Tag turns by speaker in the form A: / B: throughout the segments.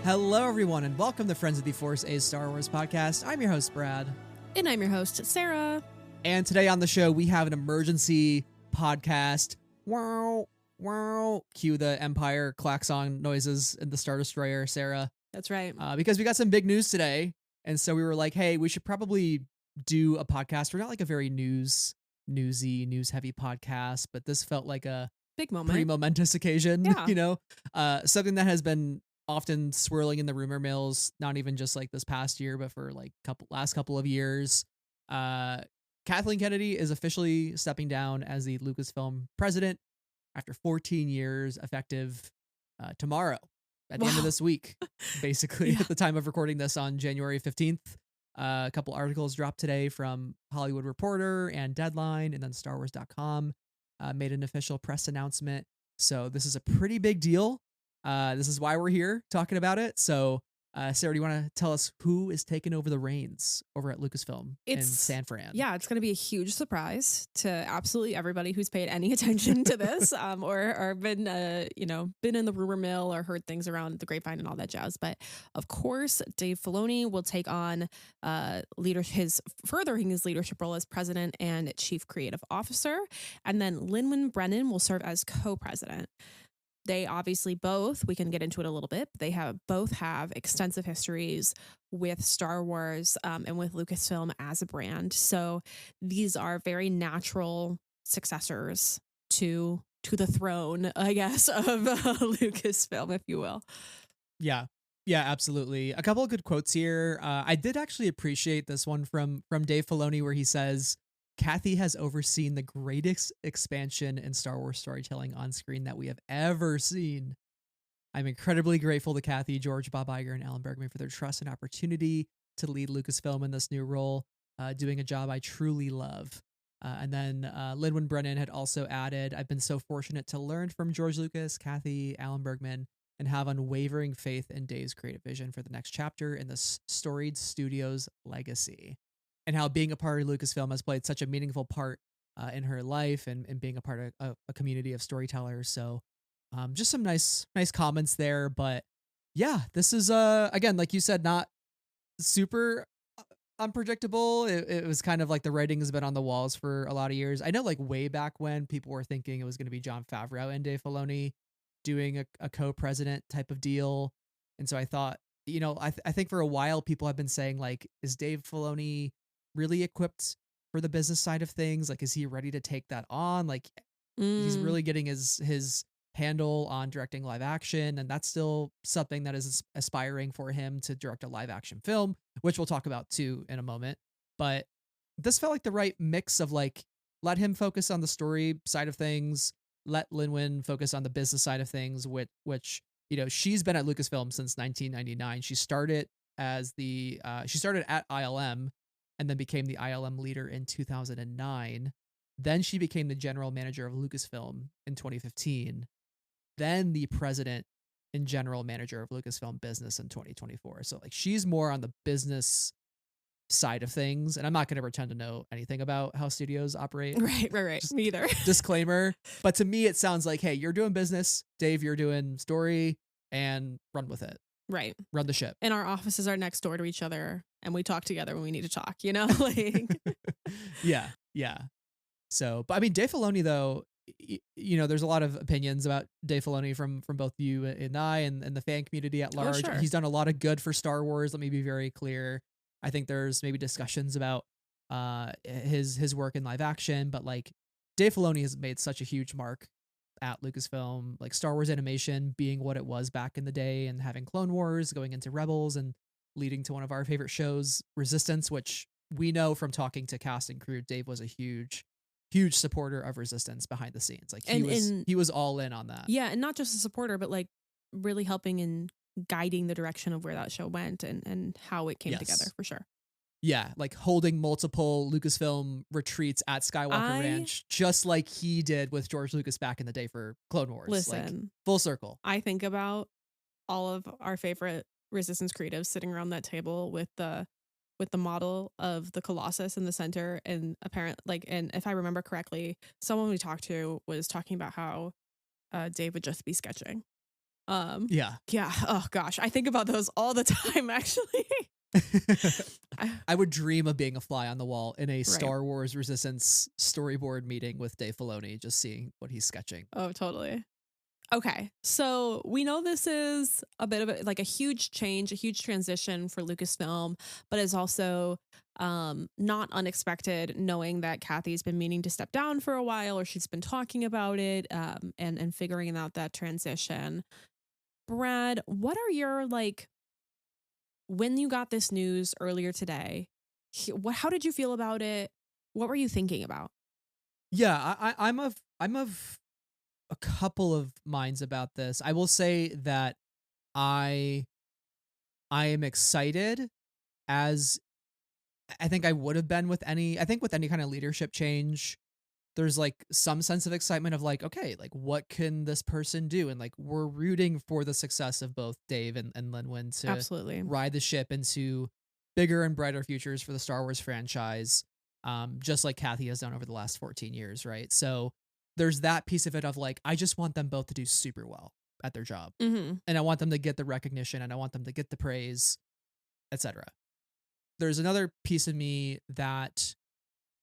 A: Hello, everyone, and welcome to Friends of the Force, a Star Wars podcast. I'm your host, Brad.
B: And I'm your host, Sarah.
A: And today on the show, we have an emergency podcast. Wow, wow. Cue the Empire klaxon noises in the Star Destroyer, Sarah.
B: That's right.
A: Because we got some big news today. And so we were like, hey, we should probably do a podcast. We're not like a very news-heavy podcast, but this felt like a
B: big moment.
A: Pretty momentous occasion,
B: Yeah.
A: you know? Something that has been often swirling in the rumor mills, not even just like this past year, but for like last couple of years. Kathleen Kennedy is officially stepping down as the Lucasfilm president after 14 years, effective tomorrow at the end of this week, basically. At the time of recording this on January 15th. A couple articles dropped today from Hollywood Reporter and Deadline, and then StarWars.com made an official press announcement. So this is a pretty big deal. This is why we're here talking about it. So, Sarah, do you want to tell us who is taking over the reins over at Lucasfilm in San Fran?
B: Yeah, it's going to be a huge surprise to absolutely everybody who's paid any attention to this, or been, been in the rumor mill or heard things around the grapevine and all that jazz. But of course, Dave Filoni will take on furthering his leadership role as president and chief creative officer, and then Lynwen Brennan will serve as co-president. They obviously we can get into it a little bit, but they both have extensive histories with Star Wars and with Lucasfilm as a brand. So these are very natural successors to the throne, I guess, of Lucasfilm, if you will.
A: Yeah, absolutely. A couple of good quotes here. I did actually appreciate this one from Dave Filoni where he says, Kathy has overseen the greatest expansion in Star Wars storytelling on screen that we have ever seen. I'm incredibly grateful to Kathy, George, Bob Iger, and Alan Bergman for their trust and opportunity to lead Lucasfilm in this new role, doing a job I truly love. And then Lynwen Brennan had also added, I've been so fortunate to learn from George Lucas, Kathy, Alan Bergman, and have unwavering faith in Dave's creative vision for the next chapter in this storied studio's legacy. And how being a part of Lucasfilm has played such a meaningful part in her life and being a part of a community of storytellers. So just some nice comments there. But yeah, this is, again, like you said, not super unpredictable. It was kind of like the writing has been on the walls for a lot of years. I know like way back when people were thinking it was going to be Jon Favreau and Dave Filoni doing a co-president type of deal. And so I thought, I think for a while people have been saying like, is Dave Filoni really equipped for the business side of things? Like, is he ready to take that on? Like, he's really getting his handle on directing live action, and that's still something that is aspiring for him to direct a live action film, which we'll talk about too in a moment. But this felt like the right mix of like, let him focus on the story side of things, let Lynwen focus on the business side of things, which she's been at Lucasfilm since 1999. She started at ILM and then became the ILM leader in 2009. Then she became the general manager of Lucasfilm in 2015. Then the president and general manager of Lucasfilm Business in 2024. So like she's more on the business side of things. And I'm not going to pretend to know anything about how studios operate.
B: Right. Me either.
A: Disclaimer. But to me, it sounds like, hey, you're doing business. Dave, you're doing story, and run with it.
B: Right.
A: Run the ship.
B: And our offices are next door to each other and we talk together when we need to talk, like.
A: Yeah. So, but I mean, Dave Filoni though, there's a lot of opinions about Dave Filoni from both you and I and the fan community at large.
B: Sure.
A: He's done a lot of good for Star Wars. Let me be very clear. I think there's maybe discussions about his work in live action, but like Dave Filoni has made such a huge mark at Lucasfilm, like Star Wars animation being what it was back in the day and having Clone Wars going into Rebels and leading to one of our favorite shows, Resistance, which we know from talking to cast and crew, Dave was a huge supporter of Resistance behind the scenes. Like he was all in on that.
B: Yeah. And not just a supporter, but like really helping and guiding the direction of where that show went and how it came together for sure.
A: Yeah, like holding multiple Lucasfilm retreats at Skywalker Ranch, just like he did with George Lucas back in the day for Clone Wars.
B: Listen,
A: like, full circle.
B: I think about all of our favorite Resistance creatives sitting around that table with the model of the Colossus in the center, and and if I remember correctly, someone we talked to was talking about how Dave would just be sketching
A: Yeah.
B: Yeah. Oh gosh, I think about those all the time. Actually,
A: I would dream of being a fly on the wall in a
B: right.
A: Star Wars Resistance storyboard meeting with Dave Filoni, just seeing what he's sketching.
B: Oh, totally. Okay, so we know this is a bit of like a huge change, a huge transition for Lucasfilm, but it's also not unexpected knowing that Kathy's been meaning to step down for a while, or she's been talking about it, and figuring out that transition. Brad, what are your like when you got this news earlier today? How did you feel about it? What were you thinking about?
A: Yeah, I'm of a couple of minds about this. I will say that I I am excited as I think I would have been with any I think with any kind of leadership change, there's like some sense of excitement of like, okay, like what can this person do? And like we're rooting for the success of both Dave and Lynwen to
B: Absolutely.
A: ride the ship into bigger and brighter futures for the Star Wars franchise. Just like Kathy has done over the last 14 years, right? So there's that piece of it of like, I just want them both to do super well at their job.
B: Hmm.
A: And I want them to get the recognition and I want them to get the praise, etc. There's another piece of me that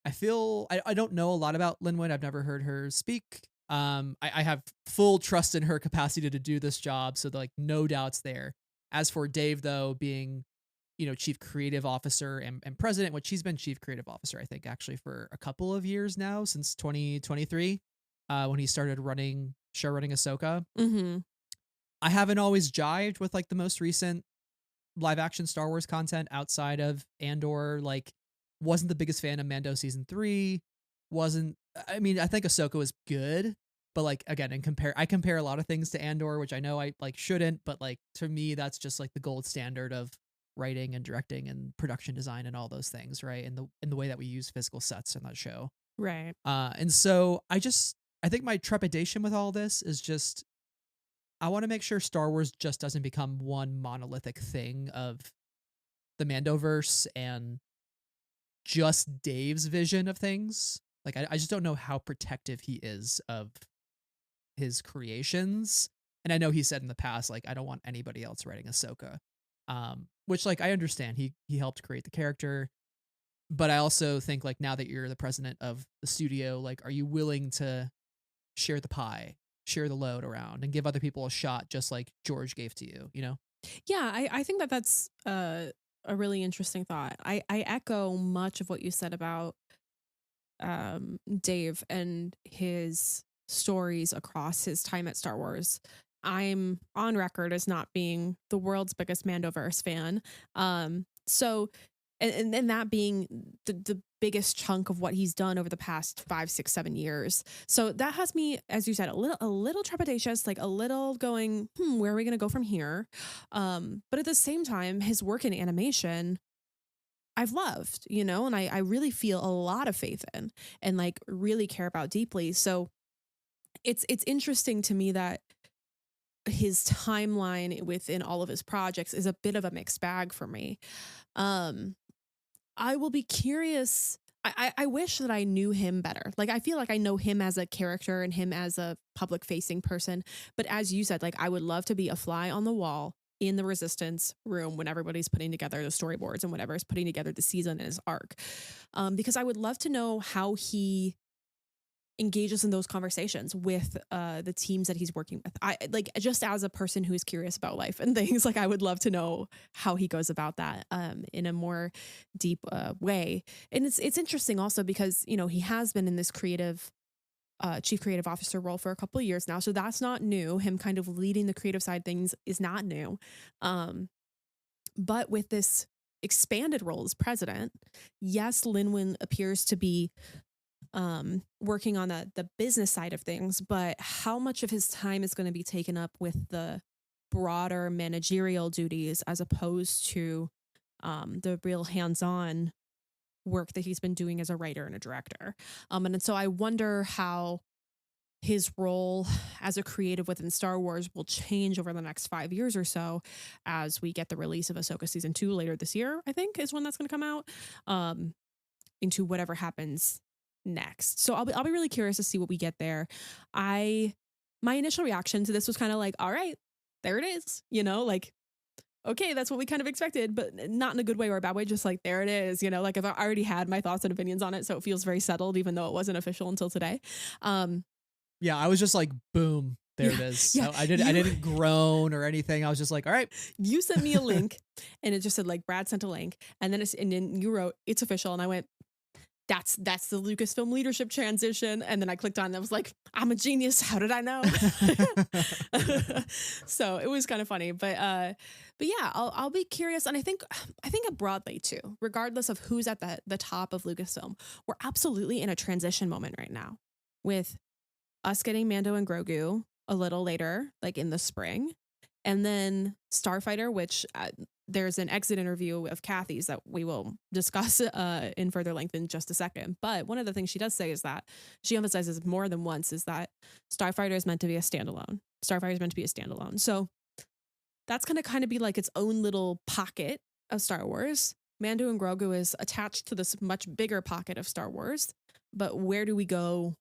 A: I don't know a lot about Lynwen. I've never heard her speak. I have full trust in her capacity to do this job, so like no doubts there. As for Dave, though, being chief creative officer and president, which he's been chief creative officer, I think actually for a couple of years now since 2023, when he started show running Ahsoka.
B: Hmm.
A: I haven't always jived with like the most recent live action Star Wars content outside of Andor. Like, wasn't the biggest fan of Mando season 3. Wasn't I mean, I think Ahsoka was good, but like again, I compare a lot of things to Andor, which I know I like shouldn't, but like to me that's just like the gold standard of writing and directing and production design and all those things, right? In the way that we use physical sets in that show.
B: Right.
A: And so I think my trepidation with all this is just I want to make sure Star Wars just doesn't become one monolithic thing of the Mandoverse and just Dave's vision of things. Like I just don't know how protective he is of his creations. And I know he said in the past, like, I don't want anybody else writing Ahsoka. Which like I understand. He helped create the character. But I also think like now that you're the president of the studio, like, are you willing to share the pie, share the load around, and give other people a shot just like George gave to you, you know?
B: Yeah, I think that that's a really interesting thought. I echo much of what you said about Dave and his stories across his time at Star Wars. I'm on record as not being the world's biggest Mandoverse fan. So and that being the biggest chunk of what he's done over the past 5, 6, 7 years. So that has me, as you said, a little trepidatious, like a little going, where are we gonna go from here? But at the same time, his work in animation I've loved, and I really feel a lot of faith in and like really care about deeply. So it's interesting to me that his timeline within all of his projects is a bit of a mixed bag for me. Um, I will be curious. I wish that I knew him better. Like, I feel like I know him as a character and him as a public facing person. But as you said, like, I would love to be a fly on the wall in the resistance room when everybody's putting together the storyboards and whatever is putting together the season and his arc. Because I would love to know how he engages in those conversations with the teams that he's working with. I like just as a person who's curious about life and things, like I would love to know how he goes about that in a more deep way. And it's interesting also because he has been in this chief creative officer role for a couple of years now, so that's not new. Him kind of leading the creative side things is not new. But with this expanded role as president, yes, Lynwen appears to be working on the business side of things, but how much of his time is going to be taken up with the broader managerial duties as opposed to the real hands-on work that he's been doing as a writer and a director. And so I wonder how his role as a creative within Star Wars will change over the next 5 years or so as we get the release of Ahsoka season 2 later this year, I think is when that's going to come out, into whatever happens next. So I'll be really curious to see what we get there. My initial reaction to this was kind of like, all right, there it is, you know, like, okay, that's what we kind of expected, but not in a good way or a bad way. Just like, there it is, you know, like I've already had my thoughts and opinions on it. So it feels very settled, even though it wasn't official until today.
A: Yeah, I was just like, boom, there it is.
B: Yeah,
A: I didn't groan or anything. I was just like, all right.
B: You sent me a link and it just said like Brad sent a link, and then you wrote it's official, and I went, that's the Lucasfilm leadership transition. And then I clicked on it and I was like, I'm a genius. How did I know? So it was kind of funny, but yeah, I'll be curious. And I think broadly too, regardless of who's at the top of Lucasfilm, we're absolutely in a transition moment right now with us getting Mando and Grogu a little later, like in the spring. And then Starfighter, which there's an exit interview of Kathy's that we will discuss in further length in just a second. But one of the things she does say is that she emphasizes more than once is that Starfighter is meant to be a standalone. Starfighter is meant to be a standalone. So that's going to kind of be like its own little pocket of Star Wars. Mando and Grogu is attached to this much bigger pocket of Star Wars. But where do we go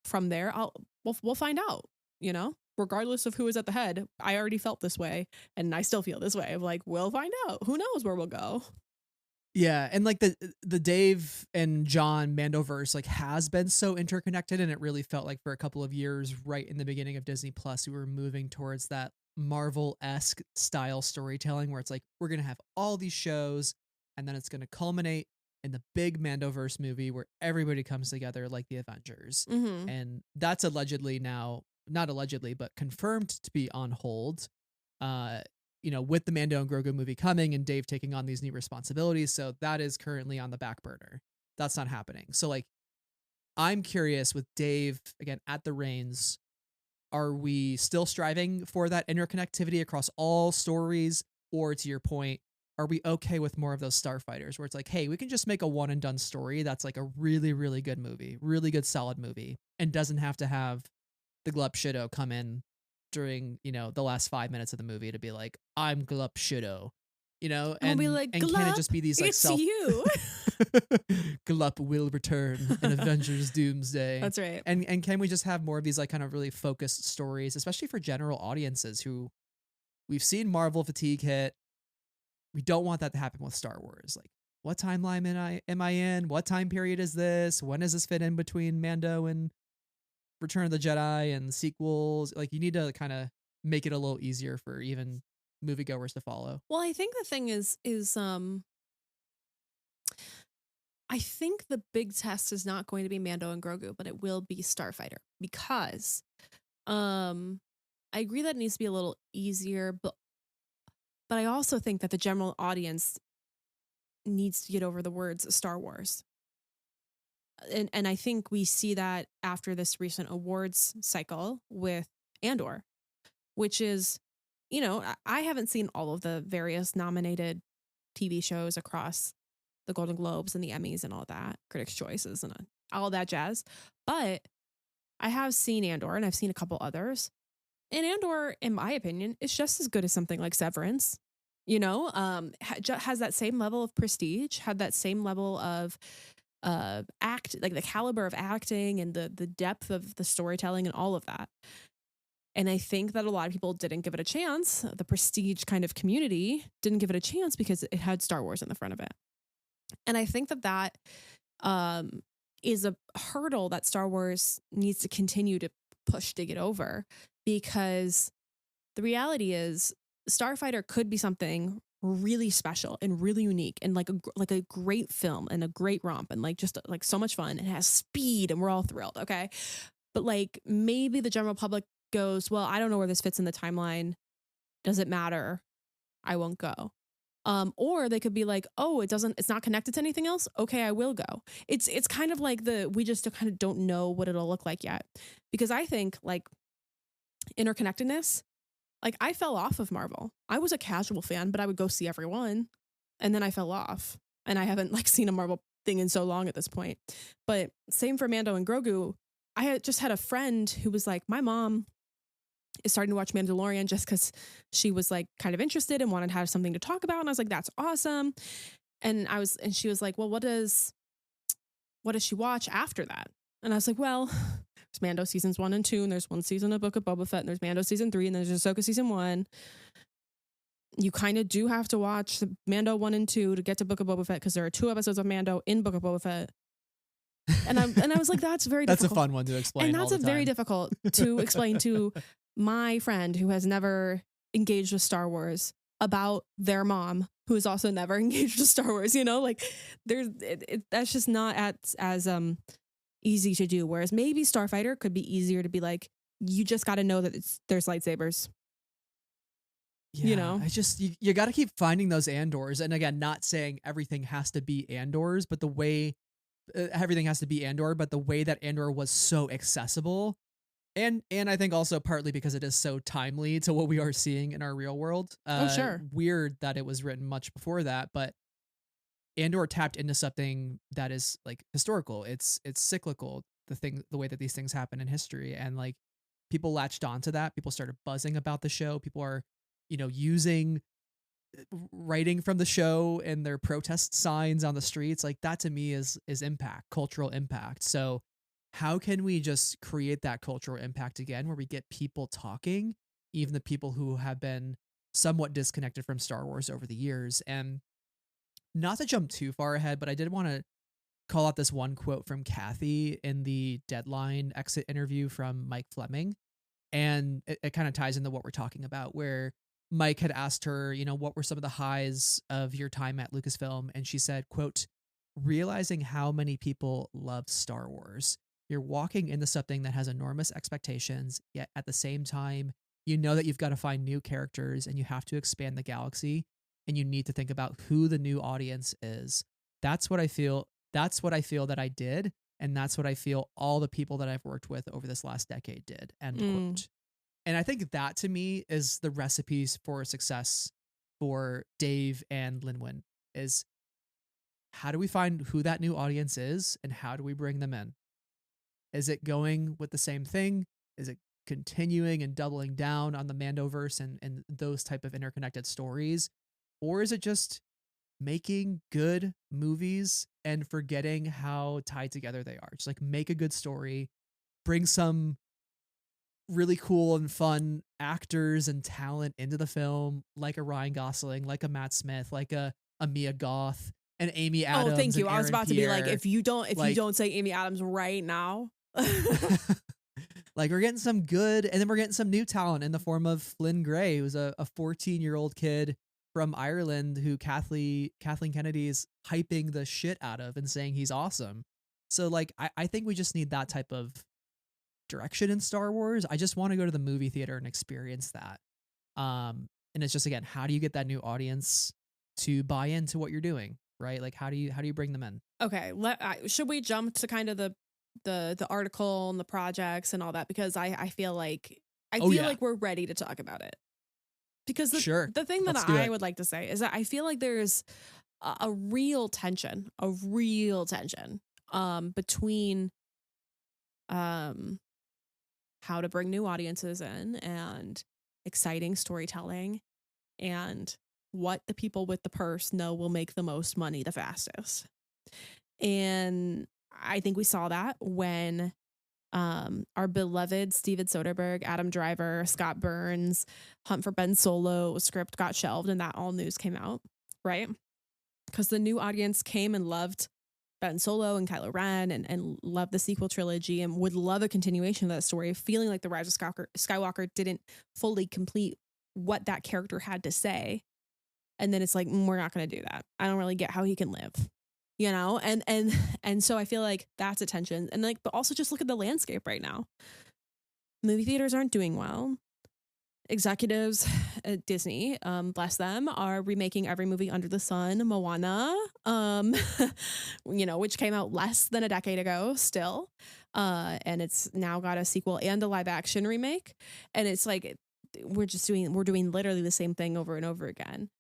B: from there? We'll find out, you know? Regardless of who is at the head, I already felt this way, and I still feel this way of like, we'll find out. Who knows where we'll go?
A: Yeah, and like the Dave and John Mandoverse like has been so interconnected, and it really felt like for a couple of years, right in the beginning of Disney Plus, we were moving towards that Marvel-esque style storytelling where it's like we're gonna have all these shows, and then it's gonna culminate in the big Mandoverse movie where everybody comes together like the Avengers, and that's allegedly now. Not allegedly, but confirmed to be on hold, you know, with the Mando and Grogu movie coming and Dave taking on these new responsibilities. So that is currently on the back burner. That's not happening. So like, I'm curious with Dave, again, at the reins, are we still striving for that interconnectivity across all stories? Or to your point, are we okay with more of those starfighters where it's like, hey, we can just make a one and done story that's like a really, really good movie, really good, solid movie, and doesn't have to have the Glup Shido come in during, you know, the last 5 minutes of the movie to be like, I'm Glup Shido, you know,
B: and be like,
A: and can it just be these like
B: it's you.
A: Glup will return in Avengers Doomsday.
B: That's right.
A: And can we just have more of these like kind of really focused stories, especially for general audiences who we've seen Marvel fatigue hit. We don't want that to happen with Star Wars. Like, what timeline am I in? What time period is this? When does this fit in between Mando and Return of the Jedi and sequels? Like, you need to kind of make it a little easier for even moviegoers to follow.
B: Well, I think the thing is I think the big test is not going to be Mando and Grogu, but it will be Starfighter, because I agree that it needs to be a little easier, but I also think that the general audience needs to get over the words Star Wars. And I think we see that after this recent awards cycle with Andor, which is, you know, I haven't seen all of the various nominated TV shows across the Golden Globes and the Emmys and all that, Critics' Choices and all that jazz. But I have seen Andor, and I've seen a couple others. And Andor, in my opinion, is just as good as something like Severance. You know, has that same level of prestige, had that same level of like the caliber of acting and the depth of the storytelling and all of that. And I think that a lot of people didn't give it a chance. The prestige kind of community didn't give it a chance because it had Star Wars in the front of it. And I think that is a hurdle that Star Wars needs to continue to push to get over, because the reality is Starfighter could be something really special and really unique and like a great film and a great romp and like just like so much fun. It has speed and we're all thrilled. Okay. But like maybe the general public goes, well, I don't know where this fits in the timeline. Does it matter? I won't go. Or they could be like, oh, it's not connected to anything else. Okay, I will go. It's kind of like we just kind of don't know what it'll look like yet. Because I think like interconnectedness, like I fell off of Marvel. I was a casual fan, but I would go see everyone. And then I fell off. And I haven't like seen a Marvel thing in so long at this point. But same for Mando and Grogu. I had just had a friend who was like, my mom is starting to watch Mandalorian just because she was like kind of interested and wanted to have something to talk about. And I was like, that's awesome. And she was like, well, what does she watch after that? And I was like, well, There's Mando seasons 1 and 2, and there's one season of Book of Boba Fett, and there's Mando season 3, and there's Ahsoka season 1. You kind of do have to watch the Mando 1 and 2 to get to Book of Boba Fett, because there are 2 episodes of Mando in Book of Boba Fett. And I was like, that's very
A: That's
B: difficult.
A: a fun one to explain.
B: And that's very difficult to explain to my friend who has never engaged with Star Wars about their mom, who has also never engaged with Star Wars. You know, like that's just not as easy to do. Whereas maybe Starfighter could be easier to be like, you just got to know that there's lightsabers.
A: Yeah,
B: you know,
A: I just you got to keep finding those Andors, and again, not saying everything has to be Andors, but the way everything has to be Andor, but the way that Andor was so accessible, and I think also partly because it is so timely to what we are seeing in our real world.
B: Sure.
A: Weird that it was written much before that, but Andor tapped into something that is like historical. It's cyclical. The way that these things happen in history, and like people latched onto that. People started buzzing about the show. People are, using writing from the show and their protest signs on the streets. Like that to me is impact, cultural impact. So how can we just create that cultural impact again, where we get people talking, even the people who have been somewhat disconnected from Star Wars over the years? And not to jump too far ahead, but I did want to call out this one quote from Kathy in the Deadline exit interview from Mike Fleming. And it kind of ties into what we're talking about, where Mike had asked her, what were some of the highs of your time at Lucasfilm? And she said, quote, realizing how many people love Star Wars. You're walking into something that has enormous expectations, yet at the same time, you know that you've got to find new characters and you have to expand the galaxy, and you need to think about who the new audience is. That's what I feel. That's what I feel that I did. And that's what I feel all the people that I've worked with over this last decade did. End quote. And I think that to me is the recipes for success for Dave and Lynwen, is how do we find who that new audience is and how do we bring them in? Is it going with the same thing? Is it continuing and doubling down on the Mandoverse and those type of interconnected stories? Or is it just making good movies and forgetting how tied together they are? Just like make a good story, bring some really cool and fun actors and talent into the film, like a Ryan Gosling, like a Matt Smith, like a Mia Goth, and Amy Adams.
B: Oh, thank you.
A: And
B: I was
A: Aaron
B: about
A: Pierre.
B: to be like, if you don't say Amy Adams right now.
A: Like we're getting some good, and then we're getting some new talent in the form of Flynn Gray, who's a 14-year-old kid from Ireland who Kathleen Kennedy is hyping the shit out of and saying he's awesome. So like I think we just need that type of direction in Star Wars. I just want to go to the movie theater and experience that. And it's just, again, how do you get that new audience to buy into what you're doing, right? Like how do you bring them in?
B: Okay, should we jump to kind of the article and the projects and all that, because I feel like like we're ready to talk about it. Because the thing that I would like to say is that I feel like there's a real tension between how to bring new audiences in and exciting storytelling and what the people with the purse know will make the most money the fastest. And I think we saw that when our beloved Steven Soderbergh, Adam Driver, Scott Burns, Hunt for Ben Solo script got shelved, and that all news came out, right? Because the new audience came and loved Ben Solo and Kylo Ren and loved the sequel trilogy and would love a continuation of that story, feeling like The Rise of Skywalker didn't fully complete what that character had to say. And then it's like, we're not going to do that. I don't really get how he can live. And so I feel like that's a tension. And like, but also just look at the landscape right now. Movie theaters aren't doing well. Executives at Disney, bless them, are remaking every movie under the sun. Moana, which came out less than a decade ago still. And it's now got a sequel and a live action remake. And it's like, we're doing literally the same thing over and over again.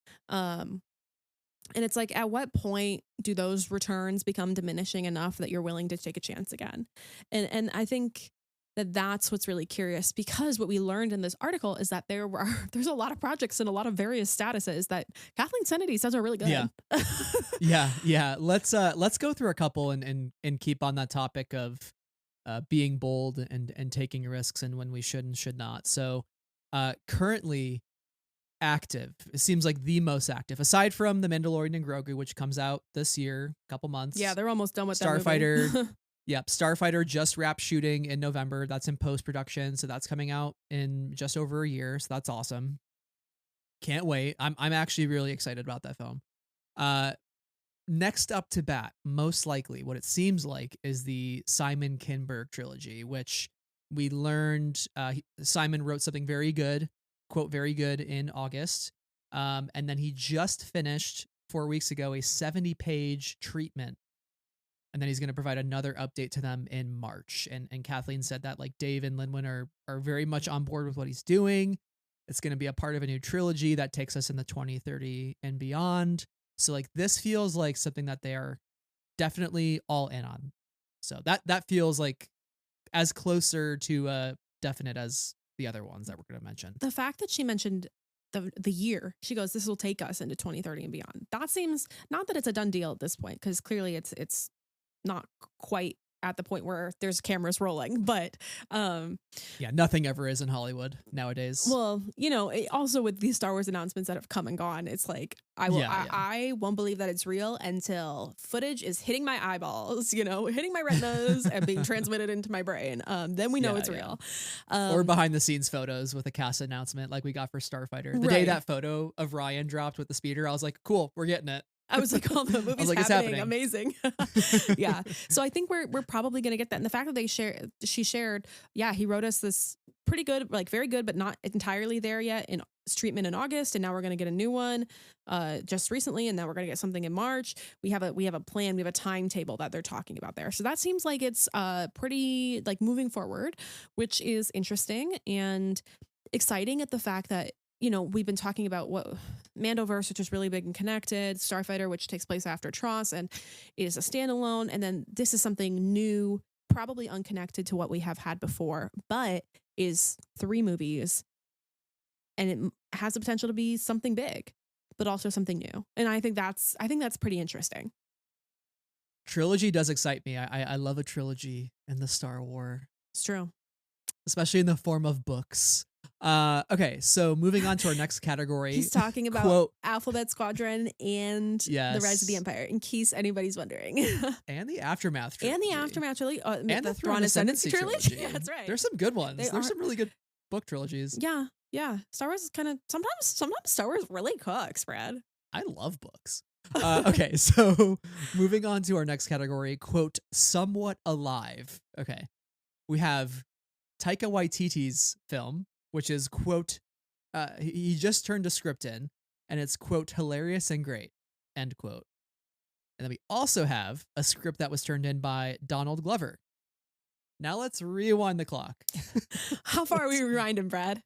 B: And it's like, at what point do those returns become diminishing enough that you're willing to take a chance again? And I think that's what's really curious, because what we learned in this article is that there's a lot of projects and a lot of various statuses that Kathleen Kennedy says are really good.
A: Yeah. Let's go through a couple and keep on that topic of being bold and taking risks, and when we should and should not. So currently active. It seems like the most active, aside from The Mandalorian and Grogu, which comes out this year, couple months.
B: Yeah, they're almost done with that
A: Starfighter.
B: movie.
A: Yep, Starfighter just wrapped shooting in November. That's in post production, so that's coming out in just over a year. So that's awesome. Can't wait. I'm actually really excited about that film. Next up to bat, most likely, what it seems like is the Simon Kinberg trilogy, which we learned Simon wrote something very good, quote, very good in August. And then he just finished 4 weeks ago a 70-page treatment. And then he's going to provide another update to them in March. And Kathleen said that like Dave and Lynwen are very much on board with what he's doing. It's going to be a part of a new trilogy that takes us in the 2030 and beyond. So like this feels like something that they are definitely all in on. So that feels like as closer to definite as the other ones that we're going to mention.
B: The fact that she mentioned the year, she goes, this will take us into 2030 and beyond. That seems, not that it's a done deal at this point, because clearly it's not quite at the point where there's cameras rolling, but
A: yeah, nothing ever is in Hollywood nowadays.
B: Well, also with these Star Wars announcements that have come and gone, it's like I won't believe that it's real until footage is hitting my eyeballs, hitting my retinas and being transmitted into my brain. Then we know it's real.
A: Or behind the scenes photos with a cast announcement like we got for Starfighter. The day that photo of Ryan dropped with the speeder, I was like, cool, we're getting it.
B: I was like, oh, the movie's
A: like,
B: happening. Amazing. Yeah. So I think we're probably going to get that. And the fact that she shared, he wrote us this pretty good, like very good, but not entirely there yet in treatment in August. And now we're going to get a new one just recently. And now we're going to get something in March. We have a plan. We have a timetable that they're talking about there. So that seems like it's pretty like moving forward, which is interesting and exciting at the fact that, we've been talking about what Mandoverse, which is really big and connected, Starfighter, which takes place after Tross and is a standalone. And then this is something new, probably unconnected to what we have had before, but is 3 movies. And it has the potential to be something big, but also something new. And I think that's pretty interesting.
A: Trilogy does excite me. I love a trilogy in the Star Wars.
B: It's true.
A: Especially in the form of books. Okay, so moving on to our next category.
B: He's talking about quote, Alphabet Squadron and The Rise of the Empire, in case anybody's wondering.
A: And the Aftermath trilogy.
B: And the Aftermath trilogy.
A: And the Thrawn Ascendancy trilogy.
B: Yeah, that's right.
A: There's some good ones. There's some really good book trilogies.
B: Yeah. Star Wars is kind of, sometimes Star Wars really cooks, Brad.
A: I love books. Okay, so moving on to our next category, quote, somewhat alive. Okay, we have Taika Waititi's film, which is, quote, he just turned a script in, and it's, quote, hilarious and great, end quote. And then we also have a script that was turned in by Donald Glover. Now let's rewind the clock.
B: How far are we rewinding, Brad?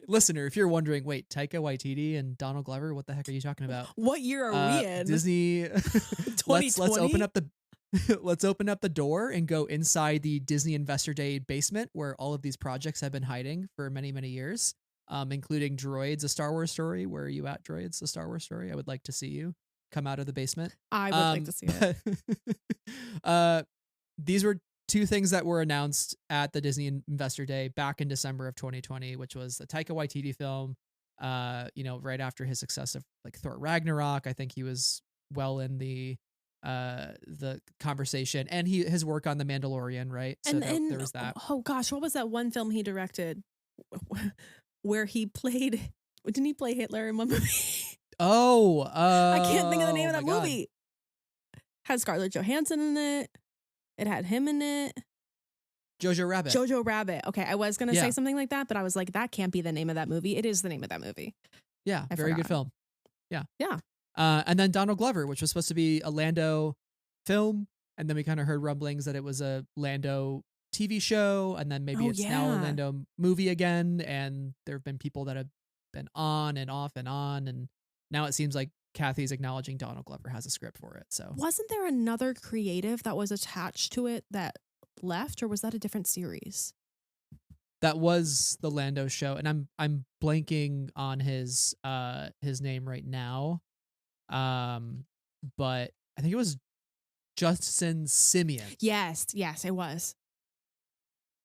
A: Listener, if you're wondering, wait, Taika Waititi and Donald Glover, what the heck are you talking about?
B: What year are we in?
A: Disney. let's open up the let's open up the door and go inside the Disney Investor Day basement where all of these projects have been hiding for many, many years, including Droids, a Star Wars story. Where are you at, Droids, a Star Wars story? I would like to see you come out of the basement.
B: I would like to see it.
A: These were 2 things that were announced at the Disney Investor Day back in December of 2020, which was the Taika Waititi film, right after his success of like Thor Ragnarok. I think he was well in the conversation, and his work on The Mandalorian, right? So
B: and
A: there was that.
B: Oh gosh, what was that one film he directed where he played? Didn't he play Hitler in one movie? I can't think of the name of that movie. Had Scarlett Johansson in it. It had him in it.
A: Jojo Rabbit.
B: Jojo Rabbit. Okay, I was gonna say something like that, but I was like, that can't be the name of that movie. It is the name of that movie.
A: Yeah, very good film. Yeah.
B: Yeah.
A: And then Donald Glover, which was supposed to be a Lando film, and then we kind of heard rumblings that it was a Lando TV show, and then maybe it's now a Lando movie again, and there have been people that have been on and off and on, and now it seems like Kathy's acknowledging Donald Glover has a script for it. So
B: wasn't there another creative that was attached to it that left, or was that a different series?
A: That was the Lando show, and I'm blanking on his name right now. But I think it was Justin Simeon.
B: Yes, it was.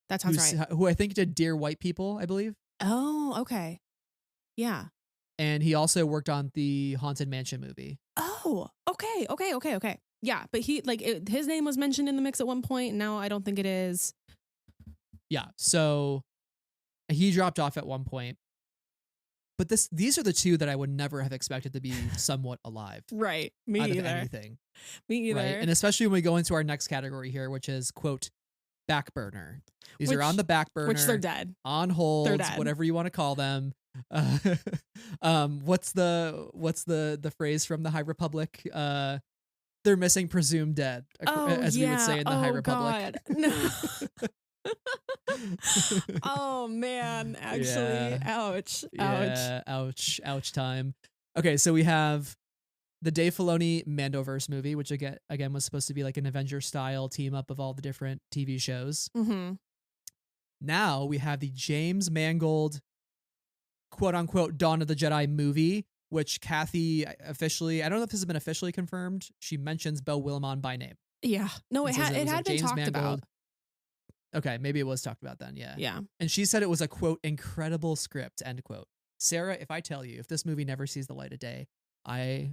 B: That sounds right.
A: who I think did Dear White People, I believe.
B: Oh, okay. Yeah.
A: And he also worked on the Haunted Mansion movie.
B: Oh, okay. Yeah, but his name was mentioned in the mix at one point, and now I don't think it is.
A: Yeah, so he dropped off at one point. But these are the two that I would never have expected to be somewhat alive.
B: Right. Me
A: out
B: either.
A: of anything.
B: Me either.
A: Right? And especially when we go into our next category here, which is, quote, back burner. These are on the back burner.
B: Which they're dead.
A: On hold,
B: They're dead.
A: whatever you want to call them. What's the phrase from the High Republic? They're missing, presumed dead, as we would say in the High Republic.
B: God. No. Oh man, actually, ouch.
A: Yeah, ouch time. Okay, so we have the Dave Filoni Mandoverse movie, which again was supposed to be like an Avenger style team up of all the different TV shows.
B: Mm-hmm.
A: Now we have the James Mangold, quote unquote, Dawn of the Jedi movie, which Kathy officially, I don't know if this has been officially confirmed. She mentions Beau Willimon by name.
B: Yeah, no, it had been
A: James
B: talked
A: Mangold.
B: about.
A: Okay, maybe it was talked about then. Yeah.
B: Yeah.
A: And she said it was a, quote, incredible script, end quote. Sarah, if I tell you, if this movie never sees the light of day, I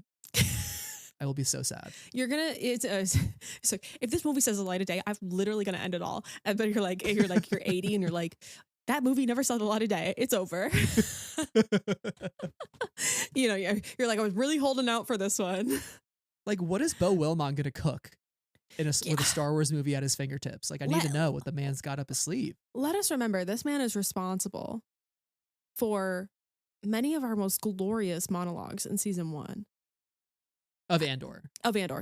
A: will be so sad.
B: You're gonna. So if this movie says the light of day, I'm literally gonna end it all. And but you're 80, and you're like, that movie never saw the light of day. It's over. You're like, I was really holding out for this one.
A: Like, what is Beau Willimon gonna cook with a Star Wars movie at his fingertips? Like, I need to know what the man's got up his sleeve.
B: Let us remember, this man is responsible for many of our most glorious monologues in season 1
A: of Andor.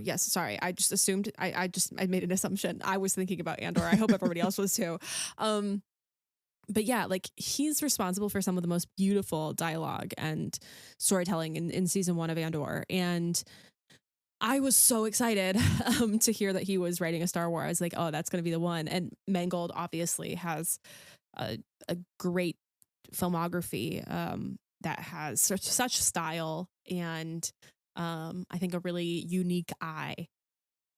B: Yes, sorry, I just assumed. I made an assumption. I was thinking about Andor. I hope everybody else was too. But yeah, like, he's responsible for some of the most beautiful dialogue and storytelling in season 1 of Andor, and I was so excited to hear that he was writing a Star Wars. Like, oh, that's going to be the one. And Mangold obviously has a great filmography that has such style and I think a really unique eye.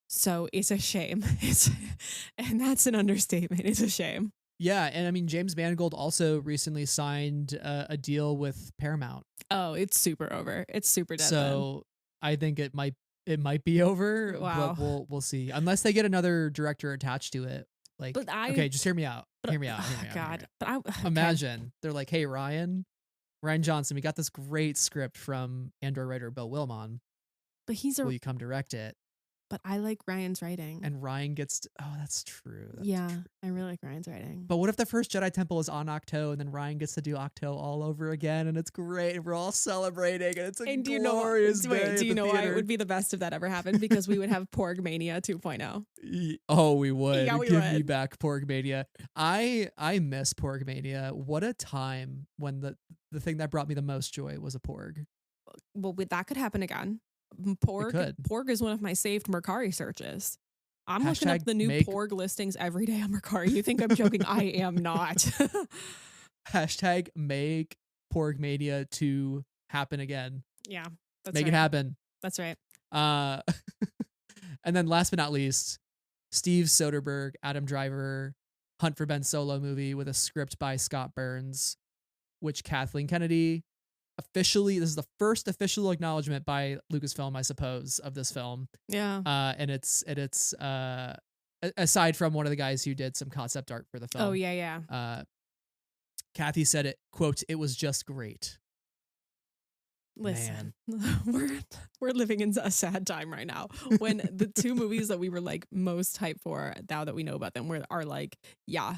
B: So it's a shame. And that's an understatement. It's a shame.
A: Yeah, and I mean, James Mangold also recently signed a deal with Paramount.
B: Oh, it's super over. It's super dead.
A: So I think it might be over.
B: Wow.
A: But we'll see. Unless they get another director attached to it. Like, okay, just hear me out. Hear me out.
B: God.
A: Imagine they're like, hey, Rian Johnson, we got this great script from Andor writer Beau Willimon.
B: But will
A: you come direct it?
B: But I like Ryan's writing.
A: And Ryan gets that's true.
B: True. I really like Ryan's writing.
A: But what if the first Jedi Temple is on Octo and then Ryan gets to do Octo all over again and it's great and we're all celebrating and it's a glorious day.
B: Do you know why it would be the best if that ever happened? Because we would have Porg Mania 2.0.
A: Oh, we would.
B: Yeah, we
A: Give
B: would.
A: me back Porg Mania. I miss Porg Mania. What a time when the thing that brought me the most joy was a Porg.
B: Well, that could happen again. Porg is one of my saved Mercari searches. I'm looking up the new Porg listings every day on Mercari. You think I'm joking? I am not.
A: Hashtag make Porg Mania 2 happen again.
B: Yeah.
A: Make it happen.
B: That's right.
A: And then last but not least, Steve Soderbergh, Adam Driver, Hunt for Ben Solo movie with a script by Scott Burns, which Kathleen Kennedy this is the first official acknowledgement by Lucasfilm, I suppose, of this film.
B: Yeah.
A: And it's aside from one of the guys who did some concept art for the film.
B: Oh yeah.
A: Kathy said it, quote, "It was just great."
B: Listen, we're living in a sad time right now when the two movies that we were like most hyped for, now that we know about them, are like, yeah,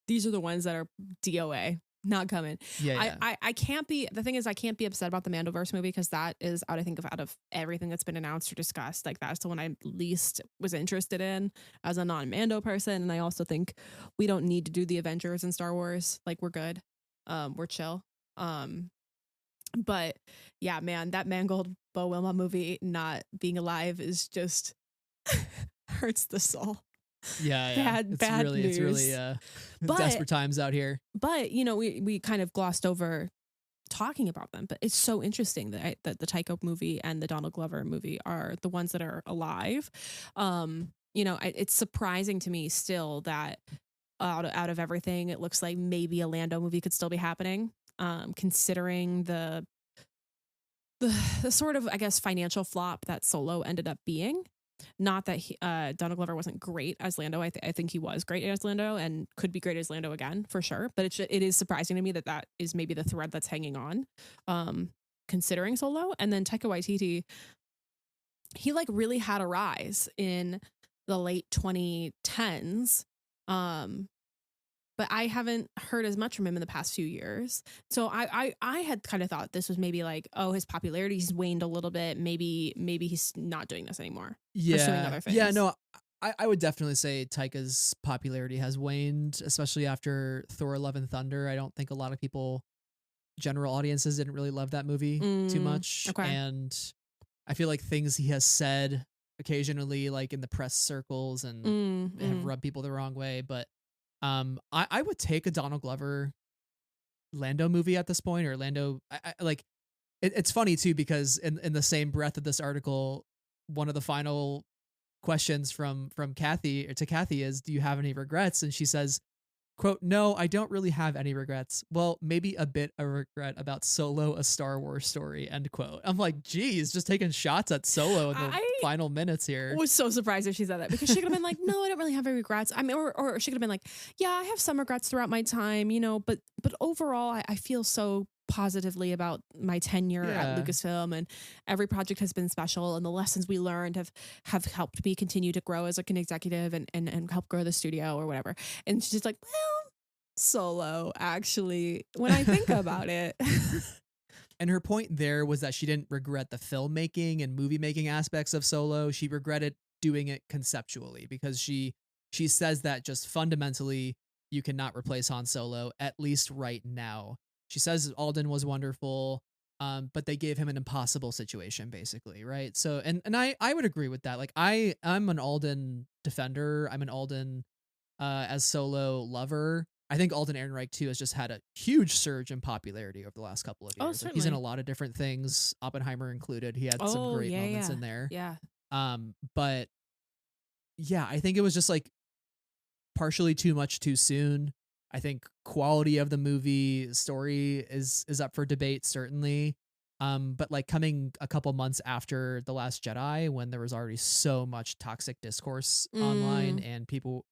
B: these are the ones that are DOA. Not coming.
A: Yeah.
B: I can't be. The thing is, I can't be upset about the Mandoverse movie because that is out of everything that's been announced or discussed. Like, that's the one I least was interested in as a non-Mando person. And I also think we don't need to do the Avengers in Star Wars. Like, we're good. We're chill. But yeah, man, that Mangold Beau Willimon movie not being alive is just hurts the soul.
A: Yeah.
B: Bad news.
A: It's really desperate times out here.
B: But, we kind of glossed over talking about them, but it's so interesting that the Taika movie and the Donald Glover movie are the ones that are alive. It's surprising to me still that out of everything, it looks like maybe a Lando movie could still be happening. Considering the sort of, I guess, financial flop that Solo ended up being. Not that Donald Glover wasn't great as Lando. I think he was great as Lando and could be great as Lando again for sure. But it is surprising to me that is maybe the thread that's hanging on, considering Solo. And then Taika Waititi, he like really had a rise in the late 2010s. But I haven't heard as much from him in the past few years. So I had kind of thought this was maybe like, oh, his popularity's waned a little bit. Maybe he's not doing this anymore. Pursuing other things.
A: Yeah, no, I would definitely say Taika's popularity has waned, especially after Thor: Love and Thunder. I don't think a lot of people, general audiences, didn't really love that movie too much.
B: Okay.
A: And I feel like things he has said occasionally, like in the press circles, and have rubbed people the wrong way. But I would take a Donald Glover Lando movie at this point, or Lando. It's funny too, because in the same breath of this article, one of the final questions from Kathy to Kathy is, do you have any regrets? And she says, quote, "No, I don't really have any regrets. Well, maybe a bit of regret about Solo, a Star Wars story," end quote. I'm like, geez, just taking shots at Solo in the final minutes here.
B: I was so surprised if she said that, because she could have been like, no, I don't really have any regrets. I mean, or she could have been like, yeah, I have some regrets throughout my time, but overall, I feel so positively about my tenure at Lucasfilm, and every project has been special, and the lessons we learned have helped me continue to grow as like an executive and help grow the studio or whatever. And she's like, well, Solo, actually, when I think about it.
A: And her point there was that she didn't regret the filmmaking and movie making aspects of Solo. She regretted doing it conceptually, because she says that just fundamentally you cannot replace Han Solo, at least right now. She says Alden was wonderful, but they gave him an impossible situation, basically, right? So, and I would agree with that. Like, I'm an Alden defender. I'm an Alden as Solo lover. I think Alden Ehrenreich too has just had a huge surge in popularity over the last couple of years. Like, he's in a lot of different things, Oppenheimer included. He had some great moments in there.
B: Yeah.
A: But yeah, I think it was just like partially too much too soon. I think quality of the movie story is up for debate, certainly. But like coming a couple months after The Last Jedi, when there was already so much toxic discourse online, and people,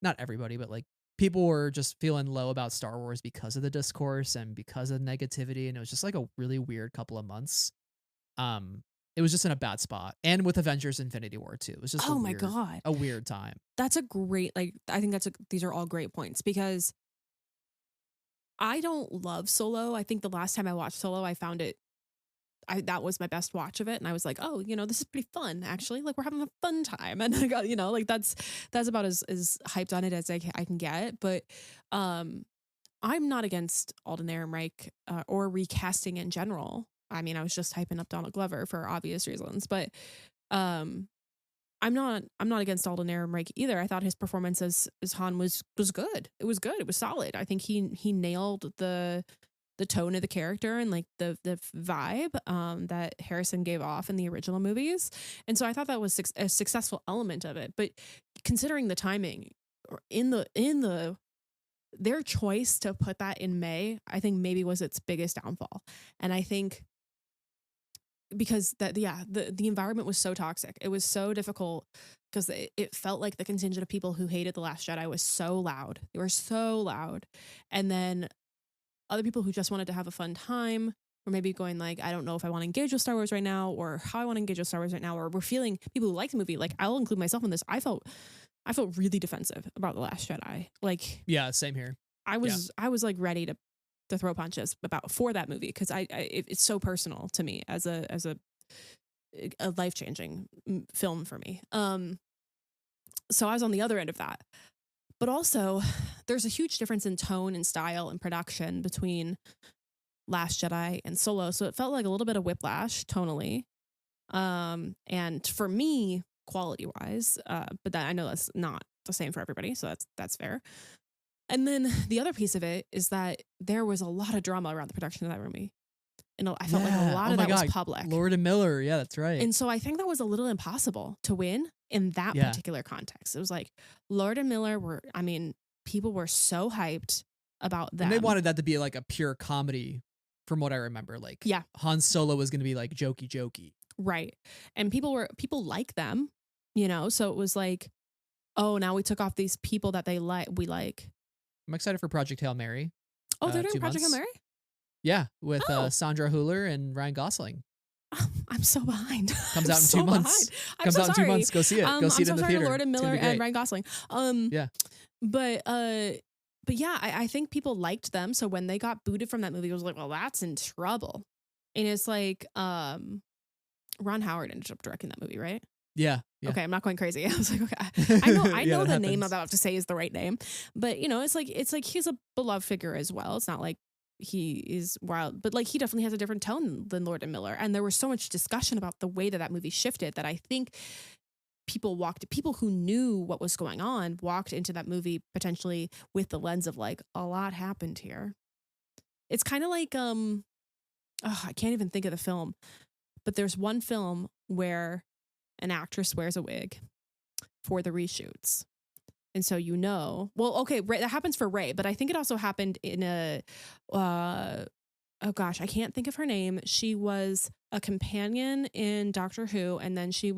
A: not everybody, but like people were just feeling low about Star Wars because of the discourse and because of negativity. And it was just like a really weird couple of months. It was just in a bad spot. And with Avengers Infinity War too. It was just a weird time.
B: That's a great, like, I think these are all great points, because I don't love Solo. I think the last time I watched Solo, I found that was my best watch of it. And I was like, oh, this is pretty fun, actually. Like, we're having a fun time. And I got, like that's about as hyped on it as I can get. But I'm not against Alden Ehrenreich or recasting in general. I mean, I was just hyping up Donald Glover for obvious reasons, but I'm not against Alden Ehrenreich either. I thought his performance as Han was good. It was good. It was solid. I think he nailed the tone of the character and like the vibe that Harrison gave off in the original movies. And so I thought that was a successful element of it. But considering the timing, or their choice to put that in May, I think maybe was its biggest downfall. And I think because the environment was so toxic. It was so difficult, because it felt like the contingent of people who hated The Last Jedi was so loud. They were so loud. And then other people who just wanted to have a fun time, or maybe going like, I don't know if I want to engage with Star Wars right now, or how I want to engage with Star Wars right now, or we're feeling, people who like the movie, like I'll include myself in this. I felt really defensive about The Last Jedi. Like,
A: yeah, same here.
B: I was like ready to throw punches for that movie, because it's so personal to me as a life-changing film for me. So I was on the other end of that. But also, there's a huge difference in tone and style and production between Last Jedi and Solo. So it felt like a little bit of whiplash tonally. And for me, quality-wise, but I know that's not the same for everybody, so that's fair. And then the other piece of it is that there was a lot of drama around the production of that movie. And I felt like a lot
A: Oh
B: of
A: my
B: that was
A: God.
B: public.
A: Lord and Miller. Yeah, that's right.
B: And so I think that was a little impossible to win in that
A: Yeah.
B: particular context. It was like Lord and Miller people were so hyped about them.
A: And they wanted that to be like a pure comedy from what I remember. Like
B: Yeah.
A: Han Solo was going to be like jokey.
B: Right. And people like them, so it was like, oh, now we took off these people that we like.
A: I'm excited for Project Hail Mary.
B: Oh, they're doing
A: 2
B: Project Hail
A: months.
B: Mary?
A: Yeah, with
B: Oh.
A: Sandra Hüller and Ryan Gosling.
B: I'm so behind.
A: Comes out in 2 months. Comes out in 2 months. Go see it. Go see it in the theater.
B: Lord and Miller and Ryan Gosling.
A: Yeah.
B: But yeah, I think people liked them. So when they got booted from that movie, it was like, well, that's in trouble. And it's like, Ron Howard ended up directing that movie, right?
A: Yeah.
B: Okay, I'm not going crazy. I was like, okay, I know
A: Yeah,
B: the
A: that
B: name I'm
A: happens.
B: about to say is the right name, but it's like he's a beloved figure as well. It's not like he is wild, but like he definitely has a different tone than Lord and Miller. And there was so much discussion about the way that movie shifted that I think people who knew what was going on walked into that movie potentially with the lens of like, a lot happened here. It's kind of like I can't even think of the film, but there's one film where an actress wears a wig for the reshoots. And so, well, okay, that happens for Rey, but I think it also happened in oh gosh, I can't think of her name. She was a companion in Doctor Who, and then she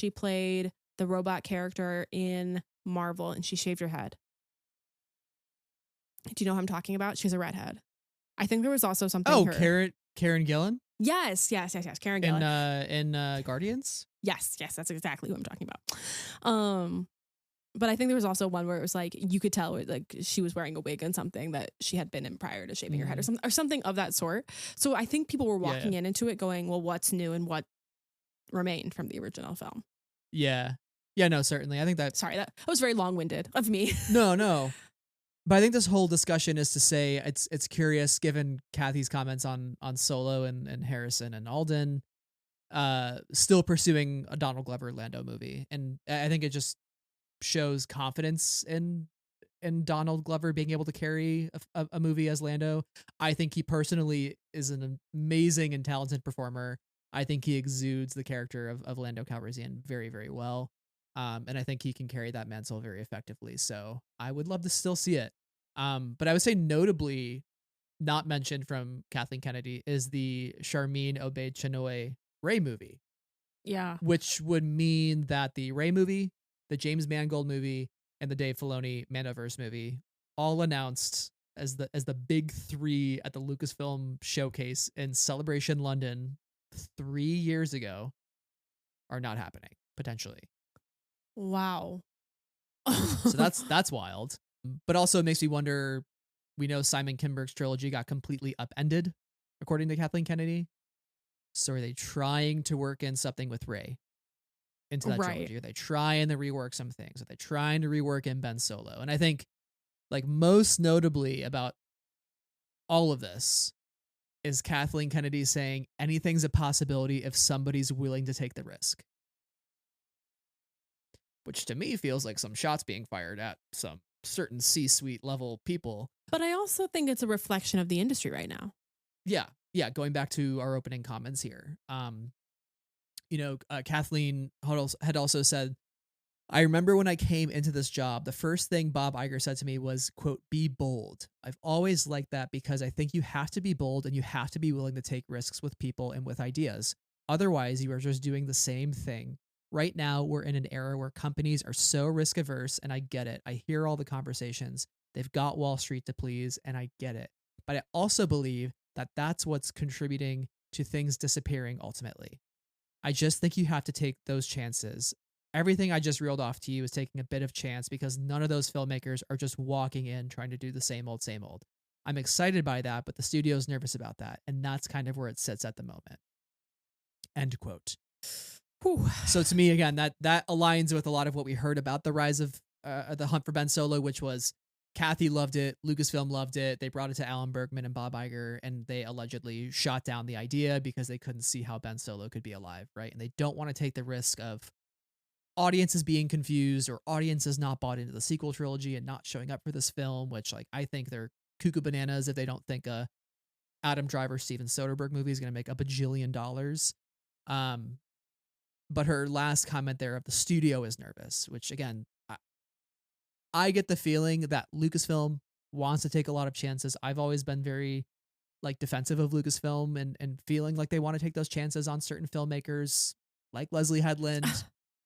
B: played the robot character in Marvel, and she shaved her head. Do you know who I'm talking about? She's a redhead. I think there was also something.
A: Oh, Karen Gillan?
B: Yes. Karen Gillan.
A: In Guardians?
B: Yes, that's exactly who I'm talking about. But I think there was also one where it was like you could tell like she was wearing a wig and something that she had been in prior to shaving her head or something of that sort. So I think people were walking into it going, well, what's new and what remained from the original film?
A: Yeah. Yeah, no, certainly. I think that...
B: Sorry, that was very long-winded of me.
A: No. But I think this whole discussion is to say it's curious, given Kathy's comments on Solo and Harrison and Alden, still pursuing a Donald Glover Lando movie. And I think it just shows confidence in Donald Glover being able to carry a movie as Lando. I think he personally is an amazing and talented performer. I think he exudes the character of Lando Calrissian very, very well. And I think he can carry that mantle very effectively. So I would love to still see it. But I would say notably not mentioned from Kathleen Kennedy is the Charmin Obaid-Chinoy Rey movie.
B: Yeah.
A: Which would mean that the Rey movie, the James Mangold movie, and the Dave Filoni Mandoverse movie, all announced as the big three at the Lucasfilm showcase in Celebration London 3 years ago, are not happening, potentially.
B: Wow.
A: So that's wild. But also it makes me wonder, we know Simon Kinberg's trilogy got completely upended, according to Kathleen Kennedy. So are they trying to work in something with Rey into that trilogy? Are they trying to rework some things? Are they trying to rework in Ben Solo? And I think, like, most notably about all of this is Kathleen Kennedy saying anything's a possibility if somebody's willing to take the risk. Which to me feels like some shots being fired at some certain C-suite level people.
B: But I also think it's a reflection of the industry right now.
A: Yeah, going back to our opening comments here. Kathleen had also said, I remember when I came into this job, the first thing Bob Iger said to me was, quote, be bold. I've always liked that because I think you have to be bold and you have to be willing to take risks with people and with ideas. Otherwise, you are just doing the same thing. Right now, we're in an era where companies are so risk averse, and I get it. I hear all the conversations. They've got Wall Street to please, and I get it. But I also believe that that's what's contributing to things disappearing ultimately. I just think you have to take those chances. Everything I just reeled off to you is taking a bit of chance because none of those filmmakers are just walking in trying to do the same old, same old. I'm excited by that, but the studio's nervous about that, and that's kind of where it sits at the moment. End quote.
B: Whew.
A: So to me, again, that aligns with a lot of what we heard about the rise of the hunt for Ben Solo, which was Kathy loved it, Lucasfilm loved it. They brought it to Alan Bergman and Bob Iger, and they allegedly shot down the idea because they couldn't see how Ben Solo could be alive, right? And they don't want to take the risk of audiences being confused or audiences not bought into the sequel trilogy and not showing up for this film, which, like, I think they're cuckoo bananas if they don't think a Adam Driver, Steven Soderbergh movie is going to make a bajillion dollars. But her last comment there of the studio is nervous, which again, I get the feeling that Lucasfilm wants to take a lot of chances. I've always been very like defensive of Lucasfilm and feeling like they want to take those chances on certain filmmakers like Leslie Headland.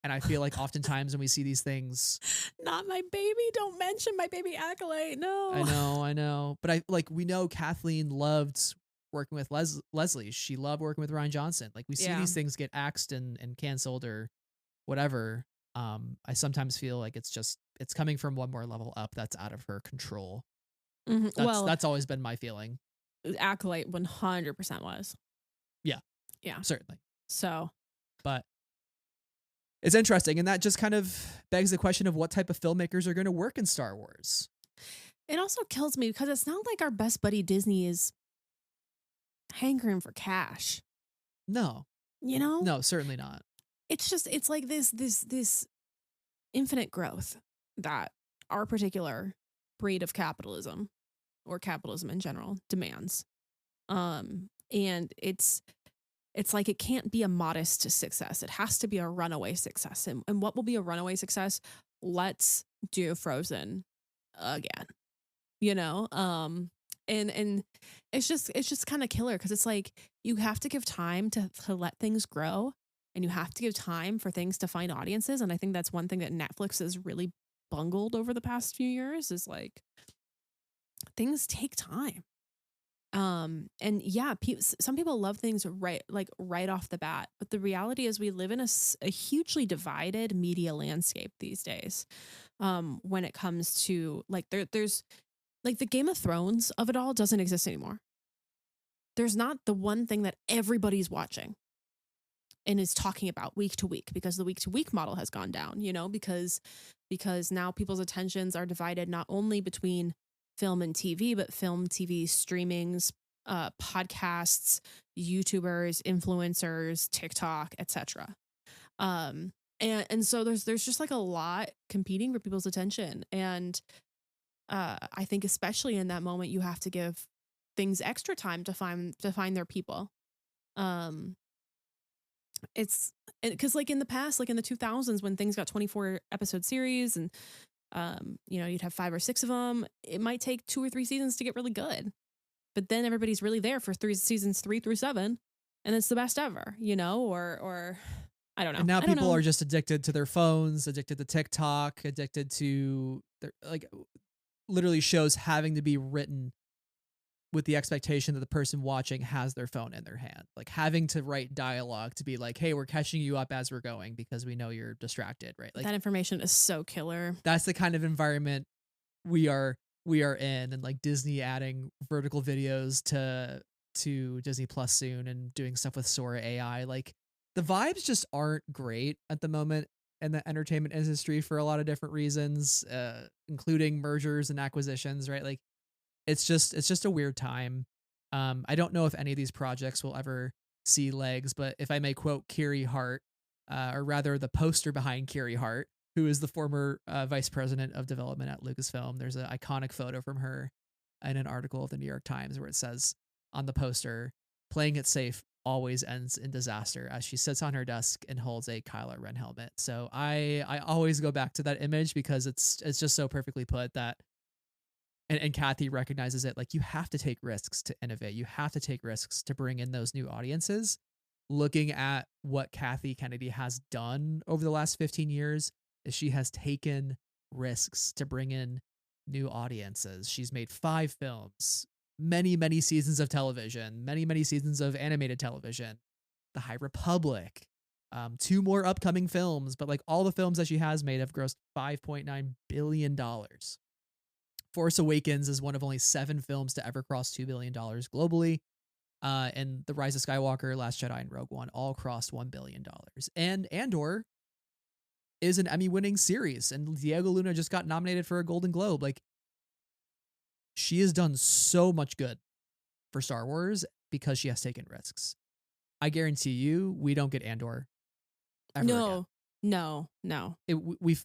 A: And I feel like oftentimes when we see these things,
B: not my baby. Don't mention my baby Acolyte. No.
A: I know. But we know Kathleen loved working with Leslie. She loved working with Rian Johnson. Like we see these things get axed and canceled or whatever. I sometimes feel like it's coming from one more level up that's out of her control.
B: Mm-hmm.
A: That's always been my feeling.
B: Acolyte 100% was.
A: Yeah.
B: Yeah.
A: Certainly.
B: So.
A: But it's interesting, and that just kind of begs the question of what type of filmmakers are going to work in Star Wars.
B: It also kills me because it's not like our best buddy Disney is hankering for cash.
A: No.
B: You know?
A: No, certainly not.
B: It's like this infinite growth that our particular breed of capitalism or capitalism in general demands. And it's like it can't be a modest success. It has to be a runaway success. And what will be a runaway success? Let's do Frozen again. You know? And it's just kind of killer because it's like you have to give time to let things grow, and you have to give time for things to find audiences. And I think that's one thing that Netflix has really bungled over the past few years is like things take time. And yeah, some people love things right off the bat, but the reality is we live in a hugely divided media landscape these days. When it comes to like there's like the Game of Thrones of it all doesn't exist anymore. There's not the one thing that everybody's watching and is talking about week to week because the week to week model has gone down, you know, because now people's attentions are divided not only between film and TV, but film, TV, streamings, podcasts, YouTubers, influencers, TikTok, etc. And so there's just like a lot competing for people's attention. And I think especially in that moment, you have to give things extra time to find their people. It's because like in the past, like in the 2000s when things got 24 episode series and you know, you'd have 5 or 6 of them. It might take 2 or 3 seasons to get really good, but then everybody's really there for seasons 3 through 7, and it's the best ever, you know, or I don't know.
A: And now people are just addicted to their phones, addicted to TikTok, addicted to their, like literally shows having to be written with the expectation that the person watching has their phone in their hand, like having to write dialogue to be like, hey, we're catching you up as we're going because we know you're distracted, right? Like
B: that information is so killer.
A: That's the kind of environment we are in, and like Disney adding vertical videos to Disney Plus soon and doing stuff with Sora AI. Like the vibes just aren't great at the moment in the entertainment industry for a lot of different reasons, including mergers and acquisitions, right? Like it's just a weird time. I don't know if any of these projects will ever see legs, but if I may quote Kiri Hart, or rather the poster behind Kiri Hart, who is the former vice president of development at Lucasfilm, there's an iconic photo from her in an article of the New York Times where it says on the poster, "Playing it safe always ends in disaster," as she sits on her desk and holds a Kylo Ren helmet. So I always go back to that image because it's just so perfectly put that. And Kathy recognizes it. Like, you have to take risks to innovate. You have to take risks to bring in those new audiences. Looking at what Kathleen Kennedy has done over the last 15 years is she has taken risks to bring in new audiences. She's made 5 films, many, many seasons of television, many, many seasons of animated television, The High Republic, 2 more upcoming films, but like all the films that she has made have grossed $5.9 billion. Force Awakens is one of only 7 films to ever cross $2 billion globally. And The Rise of Skywalker, Last Jedi, and Rogue One all crossed $1 billion. And Andor is an Emmy-winning series, and Diego Luna just got nominated for a Golden Globe. Like, she has done so much good for Star Wars because she has taken risks. I guarantee you, we don't get Andor ever again.
B: No.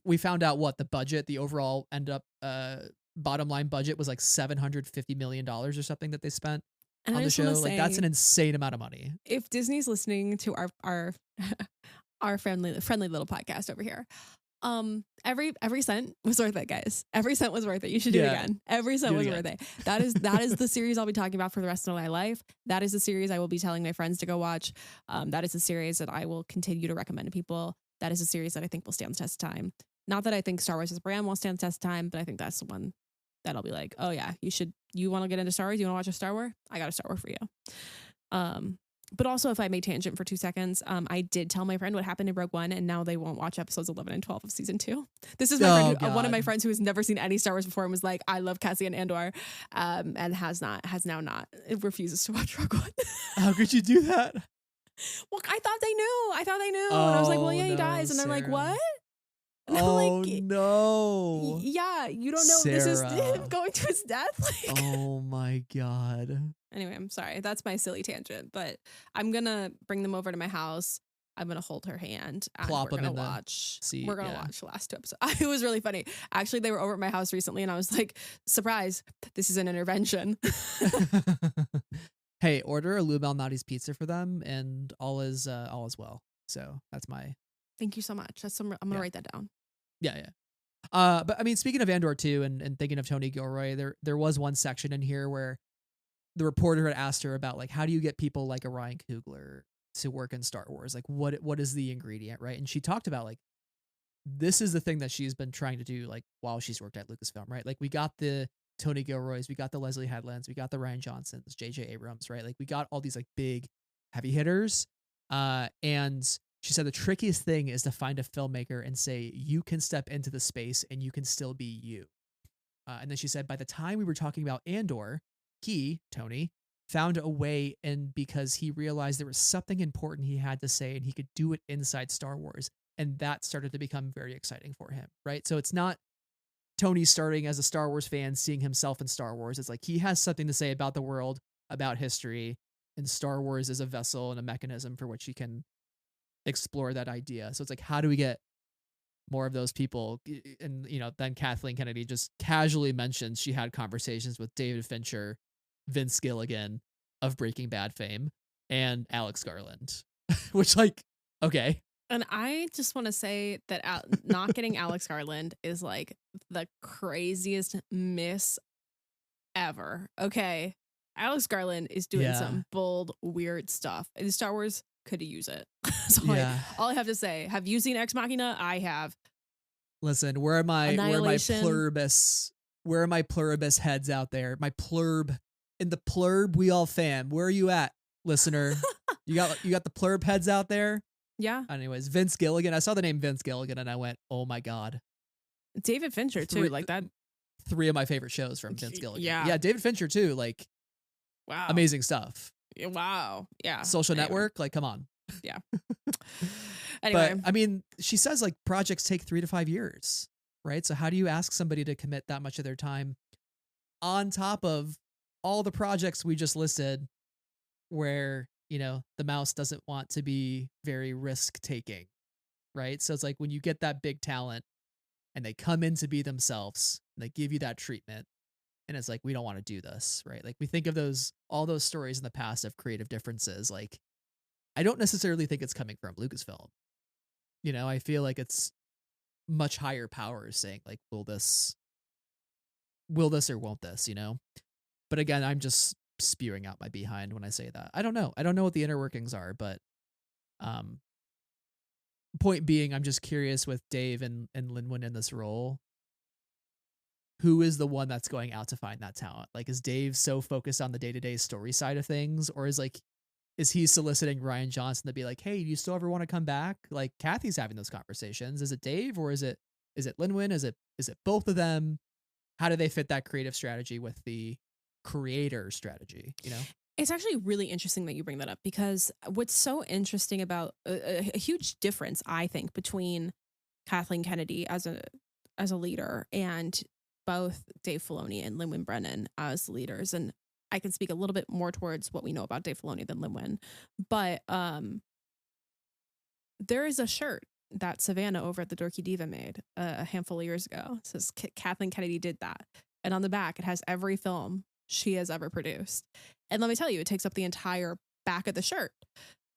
A: We found out what the budget, the overall bottom line budget was like $750 million or something that they spent.
B: And
A: on
B: I
A: the
B: just want
A: show.
B: to
A: Like
B: say,
A: that's an insane amount of money.
B: if Disney's listening to our our friendly little podcast over here, every cent was worth it, guys. Every cent was worth it. You should do it
A: Yeah.
B: again. Every cent
A: Do it
B: was
A: again.
B: worth it. That is the series I'll be talking about for the rest of my life. That is the series I will be telling my friends to go watch. That is a series that I will continue to recommend to people. That is a series that I think will stand the test of time. Not that I think Star Wars as a brand won't stand the test of time, but I think that's the one that I'll be like, oh yeah, you want to get into Star Wars? You want to watch a Star Wars? I got a Star Wars for you. But also, if I may tangent for 2 seconds, I did tell my friend what happened in Rogue One, and now they won't watch episodes 11 and 12 of season 2. This is my friend, one of my friends who has never seen any Star Wars before and was like, I love Cassian Andor, and it refuses to watch Rogue One.
A: How could you do that?
B: Well, I thought they knew. And I was like, well, yeah, he dies. And they're like, what? And I'm like,
A: no.
B: Yeah, you don't know this is him going to his death? Like,
A: oh my God.
B: Anyway, I'm sorry. That's my silly tangent, but I'm going to bring them over to my house. I'm going to hold her hand and
A: Plop
B: we're
A: them
B: going to
A: in the
B: watch.
A: seat,
B: We're going to
A: yeah.
B: watch the last 2 episodes. It was really funny. Actually, they were over at my house recently and I was like, surprise, this is an intervention.
A: Hey, order a Lou Malnati's pizza for them and all is well. So that's my...
B: Thank you so much. I'm going to write that down.
A: Yeah. But I mean, speaking of Andor too, and thinking of Tony Gilroy, there was one section in here where the reporter had asked her about like, how do you get people like a Ryan Coogler to work in Star Wars? Like, what is the ingredient, right? And she talked about like, this is the thing that she's been trying to do like while she's worked at Lucasfilm, right? Like we got the Tony Gilroys, we got the Leslie Headlands, we got the Ryan Johnsons, J.J. Abrams, right? Like we got all these like big heavy hitters, and she said the trickiest thing is to find a filmmaker and say, you can step into the space and you can still be you. And then she said, by the time we were talking about Andor, Tony, found a way, and because he realized there was something important he had to say and he could do it inside Star Wars. And that started to become very exciting for him, right? So it's not Tony starting as a Star Wars fan, seeing himself in Star Wars. It's like he has something to say about the world, about history, and Star Wars is a vessel and a mechanism for which he can explore that idea. So it's like, how do we get more of those people? And then Kathleen Kennedy just casually mentions she had conversations with David Fincher, Vince Gilligan of Breaking Bad fame, and Alex Garland, which like, okay.
B: And I just want to say that not getting Alex Garland is like the craziest miss ever. Okay. Alex Garland is doing some bold, weird stuff. And Star Wars could use it. So all I have to say, have you seen Ex Machina? I have.
A: Listen, where are my pluribus heads out there? My plurb in the plurb we all fam. Where are you at, listener? you got the plurb heads out there?
B: Yeah.
A: Anyways, Vince Gilligan. I saw the name Vince Gilligan and I went, oh my God.
B: David Fincher too, like that.
A: 3 of my favorite shows from Vince Gilligan.
B: Yeah,
A: David Fincher too. Like,
B: wow,
A: amazing stuff.
B: Wow, yeah.
A: Social Network, like, come on.
B: Yeah. Anyway,
A: but I mean, she says like projects take 3 to 5 years, right? So how do you ask somebody to commit that much of their time on top of all the projects we just listed, where the mouse doesn't want to be very risk taking, right? So it's like when you get that big talent and they come in to be themselves and they give you that treatment and it's like, we don't want to do this, right? Like we think of all those stories in the past of creative differences. Like I don't necessarily think it's coming from Lucasfilm. I feel like it's much higher powers saying like, will this or won't this, But again, I'm just spewing out my behind when I say that. I don't know what the inner workings are, but point being, I'm just curious with Dave and Lynwen in this role, who is the one that's going out to find that talent? Like, is Dave so focused on the day-to-day story side of things, or is he soliciting Ryan Johnson to be like, hey, do you still ever want to come back? Like Kathy's having those conversations. Is it Dave or is it Lynwen? Is it both of them? How do they fit that creative strategy with the creator strategy?
B: It's actually really interesting that you bring that up, because what's so interesting about a huge difference, I think, between Kathleen Kennedy as a leader and both Dave Filoni and Lynwen Brennan as leaders, and I can speak a little bit more towards what we know about Dave Filoni than Lynwen, but there is a shirt that Savannah over at the Dorky Diva made a handful of years ago. It says Kathleen Kennedy did that, and on the back it has every film she has ever produced. And let me tell you, it takes up the entire back of the shirt.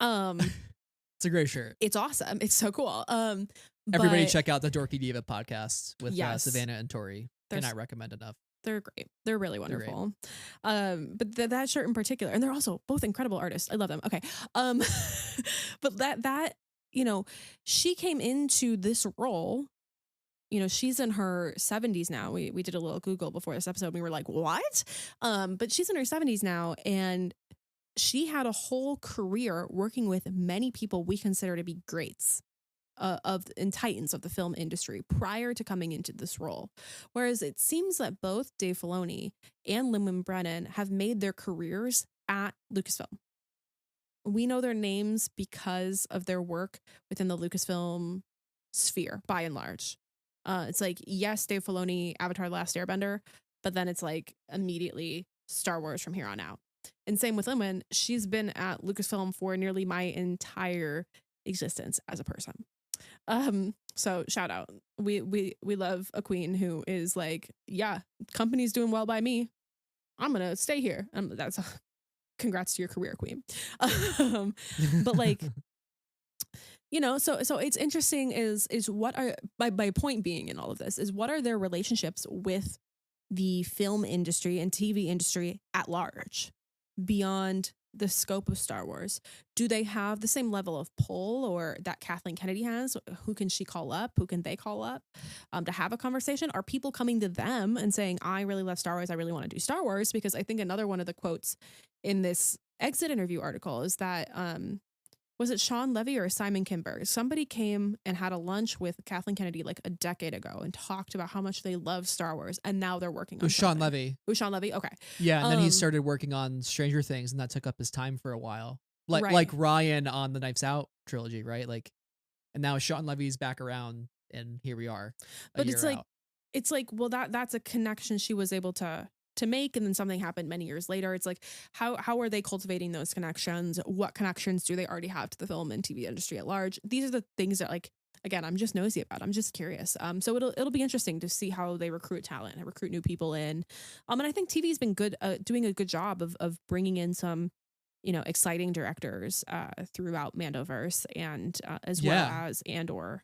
A: It's a great shirt.
B: It's awesome. It's so cool.
A: Everybody
B: but
A: check out the Dorky Diva podcast with
B: yes,
A: Savannah and Tori. Cannot recommend enough.
B: they're great. They're really
A: They're great.
B: wonderful. But that shirt in particular, and they're also both incredible artists. I love them. Okay. But that you know, she came into this role. You know, she's in her 70s now. We did a little Google before this episode. We were like, what? But she's in her 70s now, and she had a whole career working with many people we consider to be greats and titans of the film industry prior to coming into this role. Whereas it seems that both Dave Filoni and Lynwen Brennan have made their careers at Lucasfilm. We know their names because of their work within the Lucasfilm sphere, by and large. It's like, yes, Dave Filoni, Avatar: The Last Airbender, but then it's like immediately Star Wars from here on out. And same with Lynwen. She's been at Lucasfilm for nearly my entire existence as a person. So shout out. We love a queen who is like, yeah, company's doing well by me. I'm gonna stay here. That's congrats to your career, queen. But like, you know, so it's interesting is what are my point being in all of this is what are their relationships with the film industry and TV industry at large beyond the scope of Star Wars? Do they have the same level of pull or that Kathleen Kennedy has? Who can she call up? Who can they call up to have a conversation? Are people coming to them and saying, I really love Star Wars. I really want to do Star Wars? Because I think another one of the quotes in this exit interview article is that, was it Sean Levy or Simon Kinberg? Somebody came and had a lunch with Kathleen Kennedy like a decade ago and talked about how much they love Star Wars, and now they're working on
A: it was Sean Levy.
B: It was Sean Levy? Okay.
A: Yeah, and then he started working on Stranger Things, and that took up his time for a while. Like Ryan on the Knives Out trilogy, right? Like, and now Sean Levy's back around, and here we are.
B: But it's like, well, that's a connection she was able to make, and then something happened many years later. It's like, how are they cultivating those connections? What connections do they already have to the film and TV industry at large? These are the things that, like, again, I'm just nosy about. I'm just curious. So it'll be interesting to see how they recruit talent and recruit new people in. And I think TV's been good, doing a good job of bringing in some, you know, exciting directors throughout Mandoverse and as well as Andor.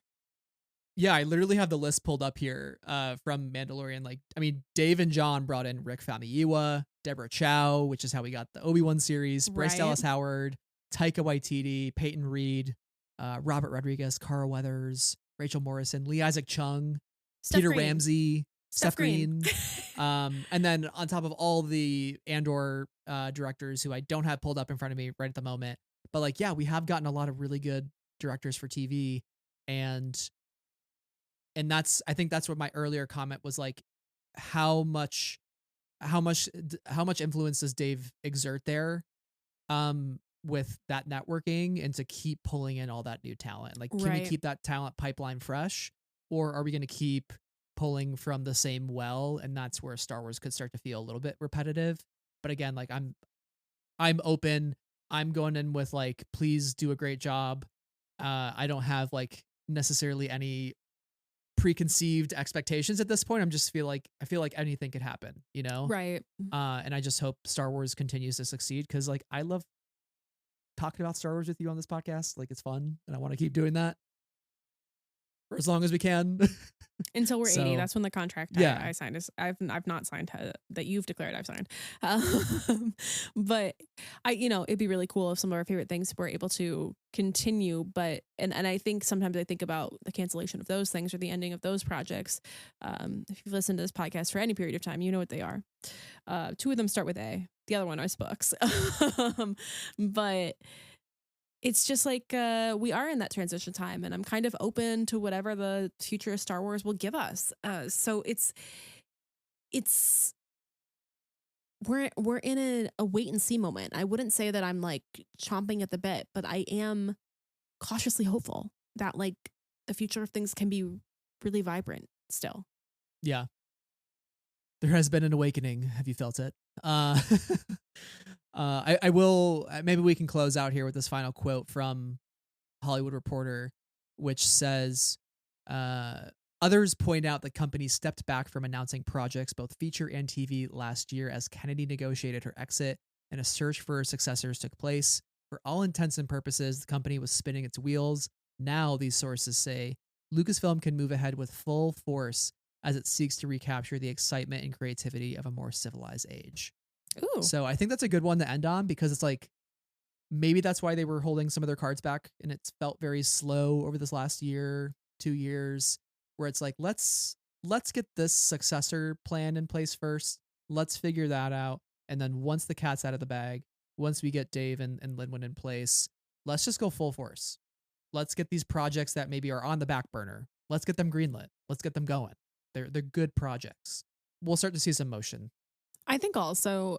A: Yeah, I literally have the list pulled up here from Mandalorian. Like, I mean, Dave and John brought in Rick Famuyiwa, Deborah Chow, which is how we got the Obi-Wan series, Bryce Dallas Howard, Taika Waititi, Peyton Reed, Robert Rodriguez, Carl Weathers, Rachel Morrison, Lee Isaac Chung, Peter Ramsey, Steph Green. And then on top of all the Andor directors who I don't have pulled up in front of me right at the moment. But like, yeah, we have gotten a lot of really good directors for TV, and I think that's what my earlier comment was, like, how much influence does Dave exert there with that networking and to keep pulling in all that new talent? Like, can we keep that talent pipeline fresh, or are we going to keep pulling from the same well? And that's where Star Wars could start to feel a little bit repetitive. But again, like, I'm open. I'm going in with, like, please do a great job. I don't have, like, necessarily any preconceived expectations at this point. I feel like anything could happen, you know?
B: Right.
A: And I just hope Star Wars continues to succeed, because, like, I love talking about Star Wars with you on this podcast. Like, it's fun, and I want to keep doing that for as long as we can.
B: Until we're 80. That's when the contract I signed is. I've not signed that you've declared I've signed. But it'd be really cool if some of our favorite things were able to continue. But and I think sometimes I think about the cancellation of those things or the ending of those projects. If you've listened to this podcast for any period of time, you know what they are. Two of them start with A. The other one is books. But it's just like we are in that transition time, and I'm kind of open to whatever the future of Star Wars will give us. So we're in a wait and see moment. I wouldn't say that I'm like chomping at the bit, but I am cautiously hopeful that like the future of things can be really vibrant still.
A: Yeah. There has been an awakening. Have you felt it? I will, maybe we can close out here with this final quote from Hollywood Reporter, which says, others point out the company stepped back from announcing projects, both feature and TV, last year as Kennedy negotiated her exit and a search for successors took place. For all intents and purposes, the company was spinning its wheels. Now, these sources say Lucasfilm can move ahead with full force as it seeks to recapture the excitement and creativity of a more civilized age.
B: Ooh.
A: So I think that's a good one to end on, because it's like, maybe that's why they were holding some of their cards back, and it's felt very slow over this last year, 2 years, where it's like, let's get this successor plan in place first. Let's figure that out. And then once the cat's out of the bag, once we get Dave and Lynwen in place, let's just go full force. Let's get these projects that maybe are on the back burner. Let's get them greenlit. Let's get them going. They're good projects. We'll start to see some motion.
B: I think also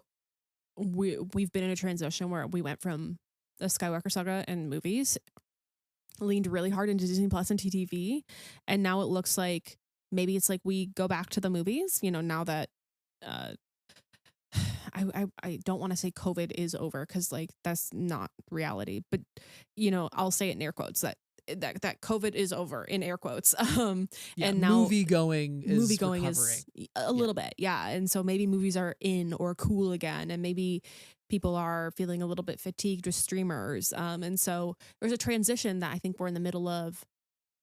B: we've been in a transition where we went from the Skywalker saga and movies, leaned really hard into Disney Plus and TTV, and now it looks like maybe it's like we go back to the movies, now that I don't want to say COVID is over, because like that's not reality, but I'll say it in air quotes that COVID is over in air quotes. And now
A: movie going is recovering.
B: is a little bit. Yeah. And so maybe movies are in or cool again, and maybe people are feeling a little bit fatigued with streamers. And so there's a transition that I think we're in the middle of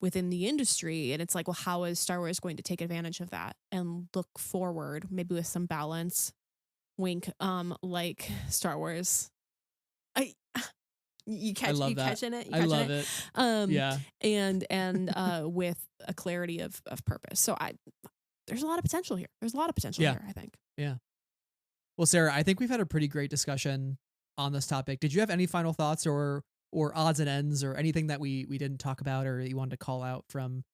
B: within the industry. And it's like, well, how is Star Wars going to take advantage of that and look forward, maybe with some balance? Wink. Like Star Wars. Catching it?
A: I love it. Yeah.
B: And with a clarity of purpose. So there's a lot of potential here. Here, I think.
A: Yeah. Well, Sarah, I think we've had a pretty great discussion on this topic. Did you have any final thoughts or odds and ends or anything that we didn't talk about or you wanted to call out from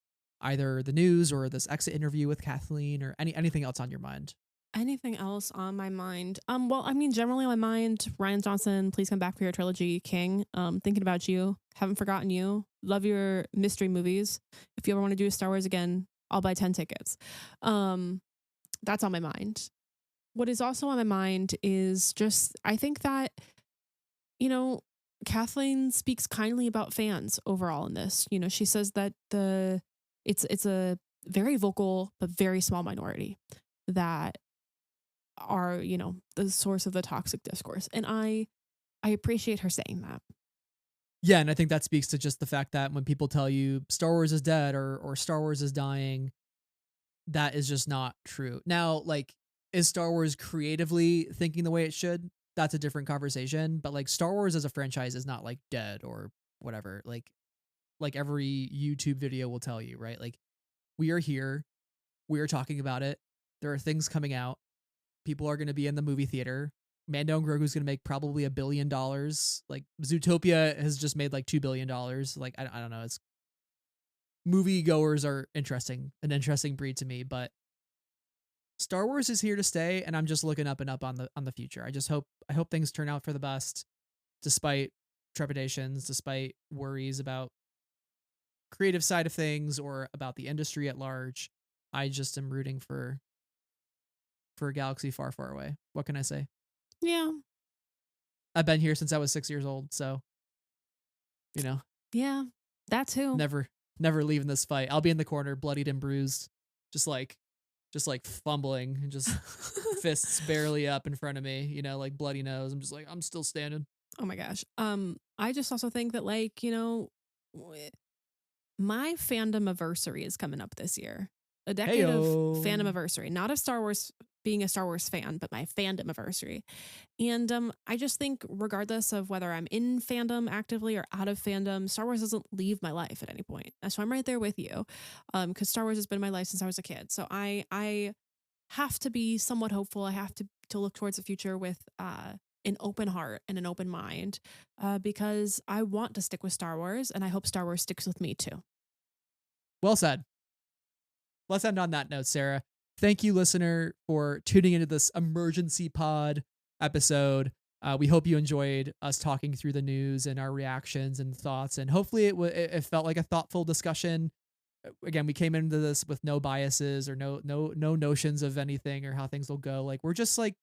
A: either the news or this exit interview with Kathleen, or anything else on your mind?
B: Anything else on my mind? Well, I mean, generally on my mind, Rian Johnson, please come back for your trilogy, King. Thinking about you. Haven't forgotten you. Love your mystery movies. If you ever want to do Star Wars again, I'll buy 10 tickets. That's on my mind. What is also on my mind is just, I think that, Kathleen speaks kindly about fans overall in this. She says that it's a very vocal but very small minority that are, the source of the toxic discourse. And I appreciate her saying that.
A: Yeah, and I think that speaks to just the fact that when people tell you Star Wars is dead or Star Wars is dying, that is just not true. Now, like, is Star Wars creatively thinking the way it should? That's a different conversation. But like, Star Wars as a franchise is not like dead or whatever. Like every YouTube video will tell you, right? Like, we are here. We are talking about it. There are things coming out. People are going to be in the movie theater. Mando and Grogu's going to make probably $1 billion. Like, Zootopia has just made like $2 billion. Like, I don't know. It's, movie goers are an interesting breed to me, but Star Wars is here to stay, and I'm just looking up and up on the future. I hope things turn out for the best, despite trepidations, despite worries about creative side of things or about the industry at large. I just am rooting for a galaxy far, far away. What can I say?
B: Yeah.
A: I've been here since I was 6 years old, so
B: Yeah, that too.
A: Never leaving this fight. I'll be in the corner, bloodied and bruised, just like fumbling and just fists barely up in front of me, like bloody nose. I'm just like, I'm still standing.
B: Oh my gosh. I just also think that, like, my fandom anniversary is coming up this year. A decade of fandom anniversary, not of Star Wars, being a Star Wars fan, but my fandom anniversary. And I just think, regardless of whether I'm in fandom actively or out of fandom, Star Wars doesn't leave my life at any point. So I'm right there with you, because Star Wars has been my life since I was a kid. So I have to be somewhat hopeful. I have to look towards the future with an open heart and an open mind, because I want to stick with Star Wars, and I hope Star Wars sticks with me too.
A: Well said. Let's end on that note, Sarah. Thank you, listener, for tuning into this emergency pod episode. We hope you enjoyed us talking through the news and our reactions and thoughts, and hopefully it felt like a thoughtful discussion. Again, we came into this with no biases or no notions of anything or how things will go. Like, we're just like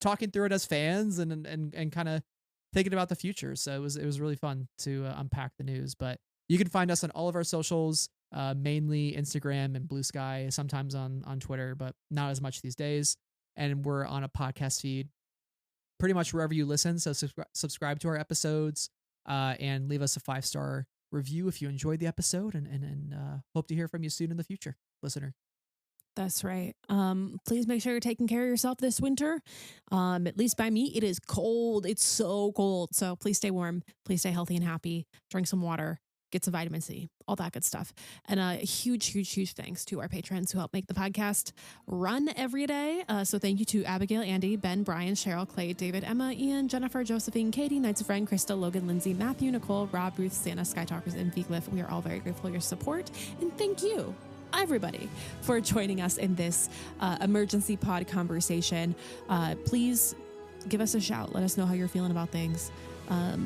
A: talking through it as fans and kind of thinking about the future. So it was really fun to unpack the news. But you can find us on all of our socials. Mainly Instagram and Blue Sky, sometimes on Twitter, but not as much these days. And we're on a podcast feed pretty much wherever you listen. So subscribe to our episodes and leave us a 5-star review if you enjoyed the episode, and hope to hear from you soon in the future, listener.
B: That's right. Please make sure you're taking care of yourself this winter. At least by me, it is cold. It's so cold. So please stay warm. Please stay healthy and happy. Drink some water. Get some vitamin C. All that good stuff. And a huge, huge, huge thanks to our patrons who help make the podcast run every day. So thank you to Abigail, Andy, Ben, Brian, Cheryl, Clay, David, Emma, Ian, Jennifer, Josephine, Katie, Knights of Friend, Krista, Logan, Lindsay, Matthew, Nicole, Rob, Ruth, Santa, Sky Talkers, and V-Glyph. We are all very grateful for your support. And thank you, everybody, for joining us in this emergency pod conversation. Please give us a shout. Let us know how you're feeling about things,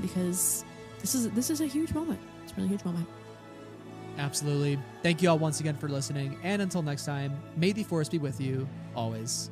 B: because this is a huge moment. It's a really huge moment.
A: Absolutely. Thank you all once again for listening. And until next time, may the force be with you always.